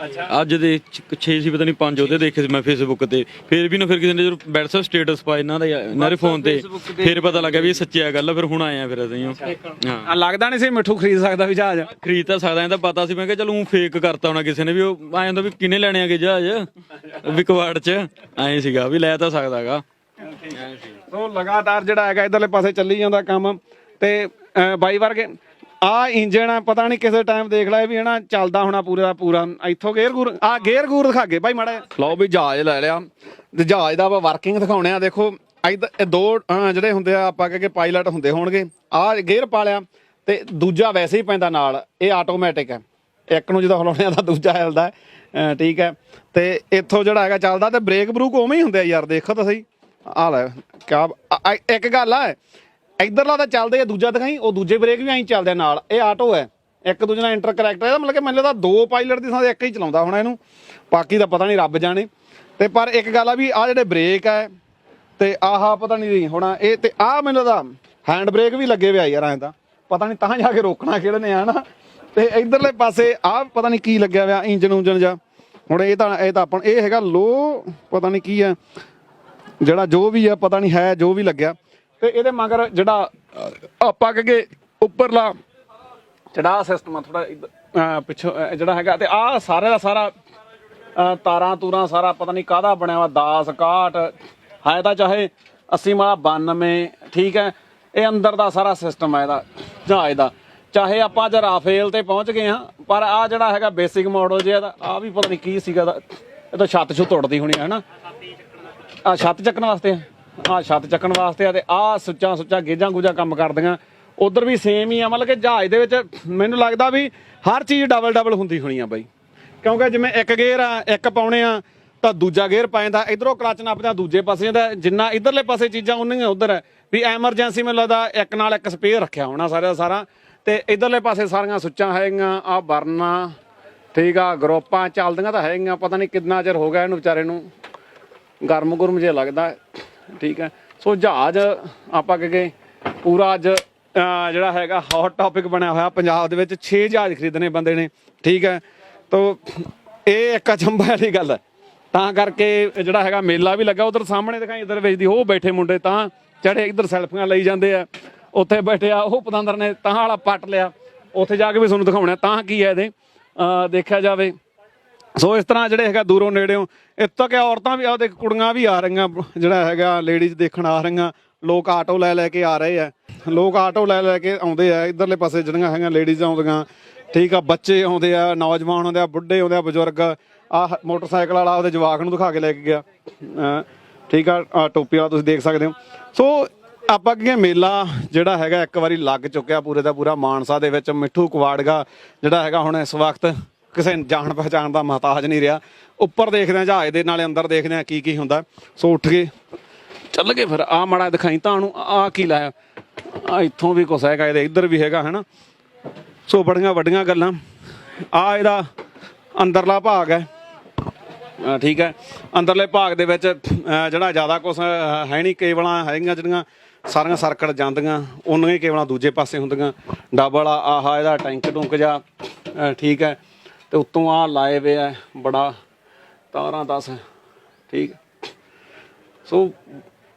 ਅੱਜ ਦੇ 6 ਸੀ ਪਤਾ ਨਹੀਂ 5 ਉਹਦੇ ਦੇਖੇ ਸੀ ਮੈਂ ਫੇਸਬੁੱਕ ਤੇ। ਫਿਰ ਵੀ ਨਾ ਫਿਰ ਕਿਸੇ ਨੇ ਜਦੋਂ WhatsApp ਸਟੇਟਸ ਪਾਇਆ ਇਹਨਾਂ ਦੇ ਫੋਨ ਤੇ, ਫਿਰ ਪਤਾ ਲੱਗਾ ਵੀ ਇਹ ਸੱਚੀ ਗੱਲ। ਫਿਰ ਹੁਣ ਆਏ ਆ ਫਿਰ ਅਸੀਂ। ਹਾਂ, ਲੱਗਦਾ ਨਹੀਂ ਸੀ ਮਿੱਠੂ ਖਰੀਦ ਸਕਦਾ ਵੀ ਜਹਾਜ਼? ਖਰੀਦ ਤਾਂ ਸਕਦਾ, ਇਹ ਤਾਂ ਪਤਾ ਸੀ। ਮੈਂ ਕਿਹਾ ਚਲ ਉਹ ਫੇਕ ਕਰਤਾ ਹੋਣਾ ਕਿਸੇ ਨੇ ਵੀ। ਉਹ ਆਏ ਹੁੰਦਾ ਵੀ ਕਿਹਨੇ ਲੈਣੇ ਆਗੇ ਜਹਾਜ਼ ਵੀ ਕਵਾੜ ਚ ਆਏ ਸੀਗਾ ਵੀ ਲੈ ਤਾਂ ਸਕਦਾ ਹੈਗਾ। ਸੋ ਲਗਾਤਾਰ ਜਿਹੜਾ ਹੈਗਾ ਇਧਰਲੇ ਪਾਸੇ ਚੱਲੀ ਜਾਂਦਾ ਕੰਮ। ਤੇ ਬਾਈ ਵਰਗੇ ਆ ਇੰਜਣ ਪਤਾ ਨਹੀਂ ਕਿਸੇ ਟਾਈਮ ਦੇਖ ਲਿਆ ਵੀ ਹਨਾ ਚੱਲਦਾ ਹੋਣਾ ਪੂਰਾ ਦਾ ਪੂਰਾ। ਇੱਥੋਂ ਗੇਅਰ ਗੂਰ ਦਿਖਾ ਗਏ ਭਾਈ ਮਾੜਾ। ਲਓ ਵੀ ਜਹਾਜ਼ ਲੈ ਲਿਆ ਤੇ ਜਹਾਜ਼ ਦਾ ਵਰਕਿੰਗ ਦਿਖਾਉਣੇ ਆ। ਦੇਖੋ ਇਹ 2 ਜਿਹੜੇ ਹੁੰਦੇ ਆ ਆਪਾਂ ਕਿ ਪਾਇਲਟ ਹੁੰਦੇ ਹੋਣਗੇ। ਆ ਗੇਅਰ ਪਾ ਲਿਆ ਤੇ ਦੂਜਾ ਵੈਸੇ ਹੀ ਪੈਂਦਾ ਨਾਲ, ਇਹ ਆਟੋਮੈਟਿਕ ਹੈ। ਇੱਕ ਨੂੰ ਜਦੋਂ ਹਿਲਾਉਣੇ ਆ ਤਾਂ ਦੂਜਾ ਹਿਲਦਾ। ਠੀਕ ਹੈ, ਤੇ ਇੱਥੋਂ ਜਿਹੜਾ ਹੈਗਾ ਚੱਲਦਾ। ਤੇ ਬ੍ਰੇਕ ਬਰੂਕ ਉਵੇਂ ਹੀ ਹੁੰਦੇ ਆ ਯਾਰ, ਦੇਖੋ ਤਾਂ ਸਹੀ। ਆ ਲੈ ਕਿਆ ਇੱਕ ਗੱਲ ਆ, ਇੱਧਰਲਾ ਤਾਂ ਚੱਲਦੇ ਆ, ਦੂਜਾ ਦਿਖਾਈ ਉਹ ਦੂਜੇ ਬ੍ਰੇਕ ਵੀ ਐਂ ਚੱਲਦੇ ਨਾਲ। ਇਹ ਆਟੋ ਹੈ, ਇੱਕ ਦੂਜੇ ਨਾਲ ਇੰਟਰ ਕਰੈਕਟ ਹੈ। ਮਤਲਬ ਕਿ ਮੈਨੂੰ ਲੱਗਦਾ 2 ਪਾਇਲਟ ਦੀ ਥਾਂ ਇੱਕ ਹੀ ਚਲਾਉਂਦਾ ਹੋਣਾ ਇਹਨੂੰ, ਬਾਕੀ ਤਾਂ ਪਤਾ ਨਹੀਂ ਰੱਬ ਜਾਣੇ। ਤੇ ਪਰ ਇੱਕ ਗੱਲ ਆ ਵੀ ਆਹ ਜਿਹੜੇ ਬ੍ਰੇਕ ਹੈ ਤੇ ਆਹ ਪਤਾ ਨਹੀਂ ਹੋਣਾ ਇਹ, ਤੇ ਆਹ ਮੈਨੂੰ ਲੱਗਦਾ ਹੈਂਡ ਬ੍ਰੇਕ ਵੀ ਲੱਗੇ ਹੋਏ ਯਾਰ। ਐਂ ਤਾਂ ਪਤਾ ਨਹੀਂ ਤਾਂ ਜਾ ਕੇ ਰੋਕਣਾ ਕਿਹੜੇ ਨੇ ਆ ਨਾ। ਤੇ ਇੱਧਰਲੇ ਪਾਸੇ ਆਹ ਪਤਾ ਨਹੀਂ ਕੀ ਲੱਗਿਆ ਹੋਇਆ, ਇੰਜਨ ਜਾ। ਹੁਣ ਇਹ ਤਾਂ ਆਪਾਂ ਇਹ ਹੈਗਾ ਲੋ, ਪਤਾ ਨਹੀਂ ਕੀ ਹੈ ਜਿਹੜਾ ਜੋ ਵੀ ਆ, ਪਤਾ ਨਹੀਂ ਹੈ ਜੋ ਵੀ ਲੱਗਿਆ। ਤੇ ਇਹਦੇ ਮਗਰ ਜਿਹੜਾ ਆਪਾਂ ਕਹੇ ਉੱਪਰਲਾ ਚੜਾਅ ਸਿਸਟਮ ਆ ਥੋੜਾ ਪਿੱਛੋਂ ਜਿਹੜਾ ਹੈਗਾ। ਤੇ ਆਹ ਸਾਰਾ ਦਾ ਸਾਰਾ ਤਾਰਾਂ ਤੂਰਾਂ ਸਾਰਾ ਪਤਾ ਨਹੀਂ ਕਾਹਦਾ ਬਣਿਆ ਵਾ 10 61 ਹੈ ਤਾਂ ਚਾਹੇ 80 ਵਾਲਾ 92 ਠੀਕ ਹੈ। ਇਹ ਅੰਦਰ ਦਾ ਸਾਰਾ ਸਿਸਟਮ ਹੈ ਇਹਦਾ ਜਹਾਜ਼ ਦਾ। ਚਾਹੇ ਆਪਾਂ ਅੱਜ ਰਾਫੇਲ ਤੇ ਪਹੁੰਚ ਗਏ ਹਾਂ, ਪਰ ਆ ਜਿਹੜਾ ਹੈਗਾ ਬੇਸਿਕ ਮਾਡਲ ਜਿਹਾ ਦਾ ਆ ਵੀ ਪਤਾ ਨਹੀਂ ਕੀ ਸੀਗਾ ਦਾ। ਇਹ ਤਾਂ ਛੱਤ ਛੁੱਤ ਉੱਡਦੀ ਹੋਣੀ ਹੈ ਨਾ। ਆ ਛੱਤ ਚੱਕਣ ਵਾਸਤੇ ਆ ਛੱਤ ਚੱਕਣ ਵਾਸਤੇ ਆ। ਤੇ ਆ ਸੁੱਚਾ ਗੇਜਾਂ ਗੂਜਾਂ ਕੰਮ ਕਰਦੀਆਂ। ਉਧਰ ਵੀ ਸੇਮ ਹੀ ਆ, ਮਤਲਬ ਕਿ ਜਹਾਜ਼ ਦੇ ਵਿੱਚ ਮੈਨੂੰ ਲੱਗਦਾ ਵੀ ਹਰ ਚੀਜ਼ ਡਬਲ ਹੁੰਦੀ ਹੋਣੀ ਆ ਬਾਈ, ਕਿਉਂਕਿ ਜਿਵੇਂ ਇੱਕ ਗੇਅਰ ਆ ਇੱਕ ਪਾਉਣੇ ਆ ਤਾਂ ਦੂਜਾ ਗੇਅਰ ਪਾ ਜਾਂਦਾ, ਇਧਰੋਂ ਕਲਚ ਨੱਪਦਾ ਦੂਜੇ ਪਾਸੇ ਜਾਂਦਾ। ਜਿੰਨਾ ਇਧਰਲੇ ਪਾਸੇ ਚੀਜ਼ਾਂ ਉਨੀਆਂ ਉਧਰ ਹੈ ਵੀ ਐਮਰਜੈਂਸੀ ਮੈਨੂੰ ਲੱਗਦਾ ਇੱਕ ਨਾਲ ਇੱਕ ਸਪੇਅਰ ਰੱਖਿਆ ਹੋਣਾ ਸਾਰਾ। ਤੇ ਇਧਰਲੇ ਪਾਸੇ ਸਾਰੀਆਂ ਸੁੱਚਾਂ ਹੈਗੀਆਂ। ਆ ਬਰਨਾ ਠੀਕ ਆ, ਗਰੋਪਾਂ ਚੱਲਦੀਆਂ ਤਾਂ ਹੈਗੀਆਂ। ਪਤਾ ਨਹੀਂ ਕਿੰਨਾ ਚਿਰ ਹੋ ਗਿਆ ਇਹਨੂੰ ਵਿਚਾਰੇ ਨੂੰ, ਗਰਮ ਜਿਹਾ ਲੱਗਦਾ ਠੀਕ ਹੈ। ਸੋ ਜਹਾਜ਼ ਆਪਾਂ ਕਹੇ ਪੂਰਾ ਅੱਜ ਜਿਹੜਾ ਹੈਗਾ ਹੌਟ ਟੌਪਿਕ ਬਣਿਆ ਹੋਇਆ ਪੰਜਾਬ ਦੇ ਵਿੱਚ। 6 ਜਹਾਜ਼ ਖਰੀਦਣੇ ਬੰਦੇ ਨੇ ਠੀਕ ਹੈ। ਤੋ ਇਹ ਇੱਕ ਅਚੰਭਾ ਵਾਲੀ ਗੱਲ ਹੈ, ਤਾਂ ਕਰਕੇ ਜਿਹੜਾ ਹੈਗਾ ਮੇਲਾ ਵੀ ਲੱਗਾ। ਉਧਰ ਸਾਹਮਣੇ ਦਿਖਾਈ ਇੱਧਰ ਵੇਚਦੀ ਉਹ ਬੈਠੇ ਮੁੰਡੇ ਤਾਂ ਚੜੇ ਇੱਧਰ ਸੈਲਫੀਆਂ ਲਈ ਜਾਂਦੇ ਆ। ਉੱਥੇ ਬੈਠੇ ਆ ਉਹ ਪਤੰਦਰ ਨੇ ਤਾਂ ਵਾਲਾ ਪੱਟ ਲਿਆ। ਉੱਥੇ ਜਾ ਕੇ ਵੀ ਤੁਹਾਨੂੰ ਦਿਖਾਉਣਾ ਤਾਂ ਕੀ ਹੈ ਇਹਦੇ ਦੇਖਿਆ ਜਾਵੇ। ਸੋ ਇਸ ਤਰ੍ਹਾਂ ਜਿਹੜੇ ਹੈਗਾ ਦੂਰੋਂ ਨੇੜਿਓਂ ਇੱਥੋਂ ਕਿ ਔਰਤਾਂ ਵੀ ਉਹਦੇ ਕੁੜੀਆਂ ਵੀ ਆ ਰਹੀਆਂ, ਜਿਹੜਾ ਹੈਗਾ ਲੇਡੀਜ਼ ਦੇਖਣ ਆ ਰਹੀਆਂ। ਲੋਕ ਆਟੋ ਲੈ ਕੇ ਆ ਰਹੇ ਆ, ਲੋਕ ਆਟੋ ਲੈ ਕੇ ਆਉਂਦੇ ਆ। ਇੱਧਰਲੇ ਪਾਸੇ ਜਿਹੜੀਆਂ ਹੈਗੀਆਂ ਲੇਡੀਜ਼ ਆਉਂਦੀਆਂ ਠੀਕ ਆ, ਬੱਚੇ ਆਉਂਦੇ ਆ, ਨੌਜਵਾਨ ਆਉਂਦੇ ਆ, ਬੁੱਢੇ ਆਉਂਦੇ ਆ, ਬਜ਼ੁਰਗ। ਆਹ ਮੋਟਰਸਾਈਕਲ ਵਾਲਾ ਉਹਦੇ ਜਵਾਕ ਨੂੰ ਦਿਖਾ ਕੇ ਲੈ ਕੇ ਗਿਆ ਠੀਕ ਆ, ਟੋਪੀ ਵਾਲਾ ਤੁਸੀਂ ਦੇਖ ਸਕਦੇ ਹੋ। ਸੋ ਆਪਾਂ ਕੀ ਮੇਲਾ ਜਿਹੜਾ ਹੈਗਾ ਇੱਕ ਵਾਰੀ ਲੱਗ ਚੁੱਕਿਆ ਪੂਰੇ ਦਾ ਪੂਰਾ ਮਾਨਸਾ ਦੇ ਵਿੱਚ। ਮਿੱਠੂ ਕੁਵਾੜਗਾ ਜਿਹੜਾ ਹੈਗਾ ਹੁਣ ਇਸ ਵਕਤ ਕਿਸੇ ਜਾਣ ਪਹਿਚਾਣ ਦਾ ਮੁਹਤਾਜ ਨਹੀਂ ਰਿਹਾ। ਉੱਪਰ ਦੇਖਦੇ ਆ ਜਹਾਜ਼ ਦੇ, ਨਾਲੇ ਅੰਦਰ ਦੇਖਦੇ ਆ ਕੀ ਹੁੰਦਾ। ਸੋ ਉੱਠ ਕੇ ਚੱਲ ਗਏ ਫਿਰ। ਆ ਮਾੜਾ ਦਿਖਾਈ ਤੁਹਾਨੂੰ ਆ ਕੀ ਲਾਇਆ, ਆ ਇੱਥੋਂ ਵੀ ਕੁਛ ਹੈਗਾ, ਇਹਦੇ ਇੱਧਰ ਵੀ ਹੈਗਾ ਹੈ ਨਾ। ਸੋ ਬੜੀਆਂ ਵੱਡੀਆਂ ਗੱਲਾਂ। ਆ ਇਹਦਾ ਅੰਦਰਲਾ ਭਾਗ ਹੈ ਠੀਕ ਹੈ। ਅੰਦਰਲੇ ਭਾਗ ਦੇ ਵਿੱਚ ਜਿਹੜਾ ਜ਼ਿਆਦਾ ਕੁਛ ਹੈ ਨਹੀਂ, ਕੇਬਲਾਂ ਹੈਗੀਆਂ ਜਿਹੜੀਆਂ ਸਾਰੀਆਂ ਸਰਕਟ ਜਾਂਦੀਆਂ, ਉਹਨੀਆਂ ਹੀ ਕੇਬਲਾਂ ਦੂਜੇ ਪਾਸੇ ਹੁੰਦੀਆਂ। ਡਬਲ ਆਹ ਇਹਦਾ ਟੈਂਕ ਜਾ ਠੀਕ ਹੈ। ਤੇ ਉੱਤੋਂ ਆ ਲਾਏ ਵੇ ਆ ਬੜਾ ਤਾਰਾਂ 10 ਠੀਕ। ਸੋ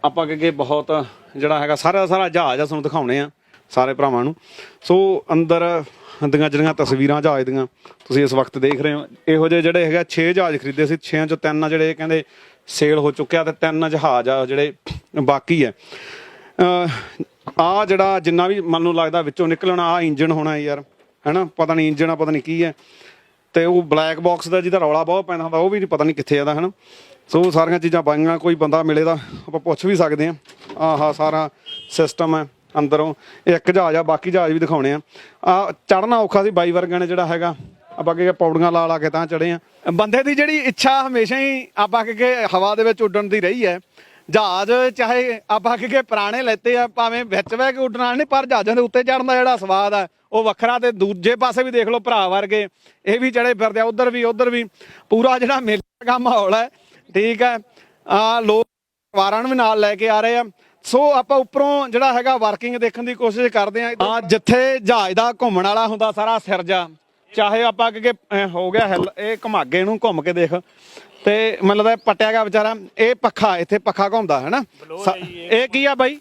ਆਪਾਂ ਅੱਗੇ ਬਹੁਤ ਜਿਹੜਾ ਹੈਗਾ ਸਾਰਾ ਜਹਾਜ਼ ਆ ਤੁਹਾਨੂੰ ਦਿਖਾਉਣੇ ਆ ਸਾਰੇ ਭਰਾਵਾਂ ਨੂੰ। ਸੋ ਅੰਦਰ ਦੀਆਂ ਜਿਹੜੀਆਂ ਤਸਵੀਰਾਂ ਜਹਾਜ਼ ਦੀਆਂ ਤੁਸੀਂ ਇਸ ਵਕਤ ਦੇਖ ਰਹੇ ਹੋ। ਇਹੋ ਜਿਹੇ ਜਿਹੜੇ ਹੈਗਾ 6 ਜਹਾਜ਼ ਖਰੀਦੇ ਸੀ, 6 ਚੋਂ 3 ਜਿਹੜੇ ਕਹਿੰਦੇ ਸੇਲ ਹੋ ਚੁੱਕਿਆ, ਤੇ 3 ਜਹਾਜ਼ ਆ ਜਿਹੜੇ ਬਾਕੀ ਹੈ। ਆ ਜਿਹੜਾ ਜਿੰਨਾ ਵੀ ਮਨ ਨੂੰ ਲੱਗਦਾ ਵਿੱਚੋਂ ਨਿਕਲਣਾ ਆ ਇੰਜਣ ਹੋਣਾ ਯਾਰ ਹੈ ਨਾ। ਪਤਾ ਨਹੀਂ ਇੰਜਣ ਆ ਪਤਾ ਨਹੀਂ ਕੀ ਹੈ। ਤੇ ਉਹ ਬਲੈਕ ਬਾਕਸ ਦਾ ਜਿਹਦਾ ਰੌਲਾ ਬਹੁਤ ਪੈਂਦਾ ਹੁੰਦਾ ਉਹ ਵੀ ਪਤਾ ਨਹੀਂ ਕਿੱਥੇ ਆਦਾ ਹੈ ਨਾ। ਸੋ ਸਾਰੀਆਂ ਚੀਜ਼ਾਂ ਪਾਈਆਂ, ਕੋਈ ਬੰਦਾ ਮਿਲੇ ਤਾਂ ਆਪਾਂ ਪੁੱਛ ਵੀ ਸਕਦੇ ਹਾਂ। ਆਹ ਸਾਰਾ ਸਿਸਟਮ ਹੈ ਅੰਦਰੋਂ। ਇਹ ਇੱਕ ਜਹਾਜ਼ ਆ, ਬਾਕੀ ਜਹਾਜ਼ ਵੀ ਦਿਖਾਉਣੇ ਆ। ਆ ਚੜ੍ਹਨਾ ਔਖਾ ਸੀ ਬਾਈ ਵਰਗਿਆਂ ਨੇ ਜਿਹੜਾ ਹੈਗਾ, ਆਪਾਂ ਕਿ ਪੌੜੀਆਂ ਲਾ ਕੇ ਤਾਂ ਚੜ੍ਹੇ ਆ। ਬੰਦੇ ਦੀ ਜਿਹੜੀ ਇੱਛਾ ਹਮੇਸ਼ਾ ਹੀ ਆਪਾਂ ਕਿ ਹਵਾ ਦੇ ਵਿੱਚ ਉੱਡਣ ਦੀ ਰਹੀ ਹੈ। ਜਹਾਜ਼ ਚਾਹੇ ਆਪਾਂ ਕਿ ਪੁਰਾਣੇ ਲੈਤੇ ਆ, ਭਾਵੇਂ ਵਿੱਚ ਬਹਿ ਕੇ ਉੱਡਣਾ ਨਹੀਂ, ਪਰ ਜਹਾਜ਼ਾਂ ਦੇ ਉੱਤੇ ਚੜ੍ਹਨ ਦਾ ਜਿਹੜਾ ਸਵਾਦ ਆ ਉਹ ਵੱਖਰਾ। ਤੇ ਦੂਜੇ ਪਾਸੇ ਵੀ ਦੇਖ ਲਓ ਭਰਾ ਵਰਗੇ ਇਹ ਵੀ ਚੜੇ ਫਿਰਦੇ ਆ, ਉੱਧਰ ਵੀ ਪੂਰਾ ਜਿਹੜਾ ਮੇਲੇ ਦਾ ਮਾਹੌਲ ਹੈ ਠੀਕ ਹੈ। ਲੋਕ ਪਰਿਵਾਰਾਂ ਨੂੰ ਵੀ ਨਾਲ ਲੈ ਕੇ ਆ ਰਹੇ ਆ। ਸੋ ਆਪਾਂ ਉੱਪਰੋਂ ਜਿਹੜਾ ਹੈਗਾ ਵਰਕਿੰਗ ਦੇਖਣ ਦੀ ਕੋਸ਼ਿਸ਼ ਕਰਦੇ ਆ। ਜਿੱਥੇ ਜਹਾਜ਼ ਦਾ ਘੁੰਮਣ ਵਾਲਾ ਹੁੰਦਾ ਸਾਰਾ ਸਿਰਜਾ, ਚਾਹੇ ਆਪਾਂ ਕਿ ਹੋ ਗਿਆ ਹਿੱਲ, ਇਹ ਘੁਮਾਗੇ ਨੂੰ ਘੁੰਮ ਕੇ ਦੇਖ। ਤੇ ਮੈਨੂੰ ਲੱਗਦਾ ਪੱਟਿਆ ਗਿਆ ਵਿਚਾਰਾ। ਇਹ ਪੱਖਾ, ਇੱਥੇ ਪੱਖਾ ਘੁੰਮਦਾ ਹੈ ਨਾ। ਇਹ ਕੀ ਆ ਬਾਈ?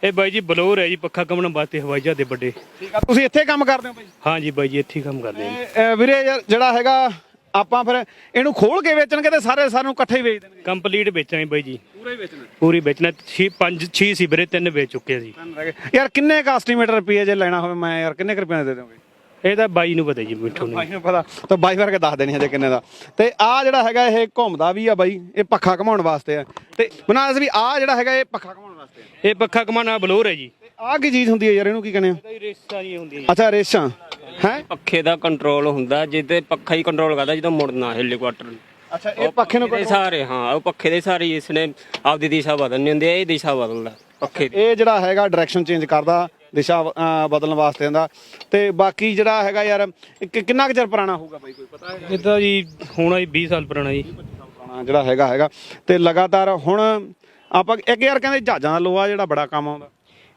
ਇਹ ਬਾਈ ਜੀ ਬਲੋਰ ਹੈ ਜੀ, ਪੱਖਾ ਘੁੰਮਣ ਵਾਸਤੇ ਹਵਾਈ ਜਹਾਜ਼ ਦੇ ਵੱਡੇ। ਠੀਕ ਆ, ਤੁਸੀਂ ਇੱਥੇ ਕੰਮ ਕਰਦੇ ਹੋ ਬਾਈ? ਹਾਂ ਜੀ ਬਾਈ ਜੀ, ਇੱਥੇ ਹੀ ਕੰਮ ਕਰਦੇ ਆ ਵੀਰੇ। ਯਾਰ ਜਿਹੜਾ ਹੈਗਾ ਆਪਾਂ ਫਿਰ ਇਹਨੂੰ ਖੋਲ ਕੇ ਵੇਚਣਗੇ ਤੇ ਸਾਰੇ ਸਾਨੂੰ ਇਕੱਠੇ ਹੀ ਵੇਚ ਦੇਣਗੇ? ਕੰਪਲੀਟ ਵੇਚਾਂਗੇ ਬਾਈ ਜੀ, ਪੂਰਾ ਹੀ ਵੇਚਣਾ? ਪੂਰੀ ਵੇਚਣਾ। 6 ਸੀ ਵੀਰੇ, 3 ਵੇਚ ਚੁੱਕੇ ਆ ਜੀ। ਯਾਰ ਕਿੰਨੇ ਕ ਐਸਟੀਮੇਟ ਰੁਪਏ ਜੇ ਲੈਣਾ ਹੋਵੇ ਮੈਂ, ਯਾਰ ਕਿੰਨੇ ਰੁਪਏ ਦੇ ਦੋਗੇ? ਇਹ ਤਾਂ ਬਾਈ ਨੂੰ ਪਤਾ ਜੀ, ਮਿੱਠੂ ਨੂੰ। ਬਾਈ ਨੂੰ ਪਤਾ ਤਾਂ ਬਾਈ ਵਰਗੇ ਦੱਸ ਦੇਣੀ ਹਜੇ ਕਿੰਨੇ ਦਾ। ਤੇ ਆ ਜਿਹੜਾ ਹੈਗਾ ਇਹ ਘੁੰਮਦਾ ਵੀ ਆ ਬਾਈ, ਇਹ ਪੱਖਾ ਘਮਾਉਣ ਵਾਸਤੇ ਆ। ਤੇ ਬਣਾ ਵੀ ਆ ਜਿਹੜਾ ਹੈਗਾ ਇਹ ਪੱਖਾ ਘਮਾਉਣ ਵਾਸਤੇ ਆ। ਇਹ ਪੱਖਾ ਘਮਾਉਣਾ ਬਲੋਰ ਹੈ ਜੀ। ਆ ਕੀ ਚੀਜ਼ ਹੁੰਦੀ ਹੈ ਯਾਰ, ਇਹਨੂੰ ਕੀ ਕਹਿੰਦੇ ਆ? ਰੇਸਾਂ ਜੀ ਹੁੰਦੀਆਂ। ਅੱਛਾ ਰੇਸਾਂ ਹੈ। ਪੱਖੇ ਦਾ ਕੰਟਰੋਲ ਹੁੰਦਾ, ਜਿੱਤੇ ਪੱਖਾ ਹੀ ਕੰਟਰੋਲ ਕਰਦਾ ਜਦੋਂ ਮੁੜਨਾ ਹੈਲੀਕਾਪਟਰ। ਅੱਛਾ ਇਹ ਪੱਖੇ ਨੂੰ ਸਾਰੇ ਹਾਂ, ਉਹ ਪੱਖੇ ਦੇ ਸਾਰੇ ਇਸਨੇ ਆਪਦੀ ਦਿਸ਼ਾ ਬਦਲਣੀ ਹੁੰਦੀ ਹੈ। ਇਹ ਦਿਸ਼ਾ ਬਦਲਦਾ ਪੱਖੇ ਦੀ। ਇਹ ਜਿਹੜਾ ਹੈਗਾ ਡਾਇਰੈਕਸ਼ਨ ਚੇਂਜ ਕਰਦਾ, ਦਿਸ਼ਾ ਬਦਲਣ ਵਾਸਤੇ ਹੁੰਦਾ। ਤੇ ਬਾਕੀ ਜਿਹੜਾ ਹੈਗਾ ਯਾਰ ਕਿੰਨਾ ਕੁ ਚਿਰ ਪੁਰਾਣਾ ਹੋਊਗਾ ਬਾਈ, ਕੋਈ ਪਤਾ ਹੈ? ਇਹ ਤਾਂ ਜੀ ਹੋਣਾ ਜੀ 20 ਸਾਲ ਪੁਰਾਣਾ ਜੀ, ਜਿਹੜਾ ਹੈਗਾ। ਤੇ ਲਗਾਤਾਰ ਹੁਣ ਆਪਾਂ ਇੱਕ ਯਾਰ ਕਹਿੰਦੇ ਜਹਾਜ਼ਾਂ ਦਾ ਲੋਹਾ ਜਿਹੜਾ ਬੜਾ ਕੰਮ ਆਉਂਦਾ।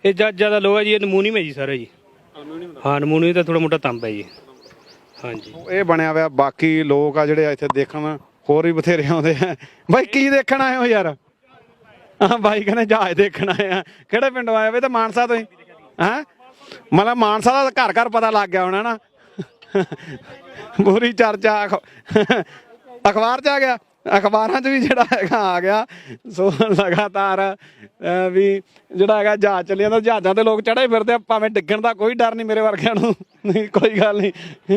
ਇਹ ਜਹਾਜ਼ਾਂ ਦਾ ਲੋਹਾ ਜੀ, ਇਹ ਨਮੂਨੀਅਮ ਹੈ ਜੀ ਸਾਰਾ ਜੀ। ਹਾਂ ਨਮੂਨੀਅਮ ਤਾਂ ਥੋੜਾ ਮੋਟਾ ਤਾਂਬਾ ਹੈ ਜੀ। ਹਾਂਜੀ ਇਹ ਬਣਿਆ ਹੋਇਆ। ਬਾਕੀ ਲੋਕ ਆ ਜਿਹੜੇ ਇੱਥੇ ਦੇਖਣ ਹੋਰ ਵੀ ਬਥੇਰੇ ਆਉਂਦੇ ਆ। ਬਾਈ ਕੀ ਦੇਖਣ ਆਏ ਹੋ ਯਾਰ? ਹਾਂ ਬਾਈ ਕਹਿੰਦੇ ਜਹਾਜ਼ ਦੇਖਣ ਆਏ ਆ। ਕਿਹੜੇ ਪਿੰਡੋਂ ਆਏ ਵੇ? ਤਾਂ ਮਾਨਸਾ ਤੋਂ ਹੀ ਹੈਂ? ਮਤਲਬ ਮਾਨਸਾ ਦਾ ਘਰ ਪਤਾ ਲੱਗ ਗਿਆ ਹੋਣਾ ਨਾ। ਪੂਰੀ ਚਰਚਾ ਅਖਬਾਰ 'ਚ ਆ ਗਿਆ, ਅਖਬਾਰਾਂ 'ਚ ਵੀ ਜਿਹੜਾ ਹੈਗਾ ਆ ਗਿਆ। ਸੋ ਲਗਾਤਾਰ ਵੀ ਜਿਹੜਾ ਹੈਗਾ ਜਹਾਜ਼ ਚੱਲੀ ਜਾਂਦਾ, ਜਹਾਜ਼ਾਂ ਤੇ ਲੋਕ ਚੜ੍ਹੇ ਫਿਰਦੇ ਆ, ਭਾਵੇਂ ਡਿੱਗਣ ਦਾ ਕੋਈ ਡਰ ਨਹੀਂ ਮੇਰੇ ਵਰਗਿਆਂ ਨੂੰ। ਨਹੀਂ ਕੋਈ ਗੱਲ ਨਹੀਂ,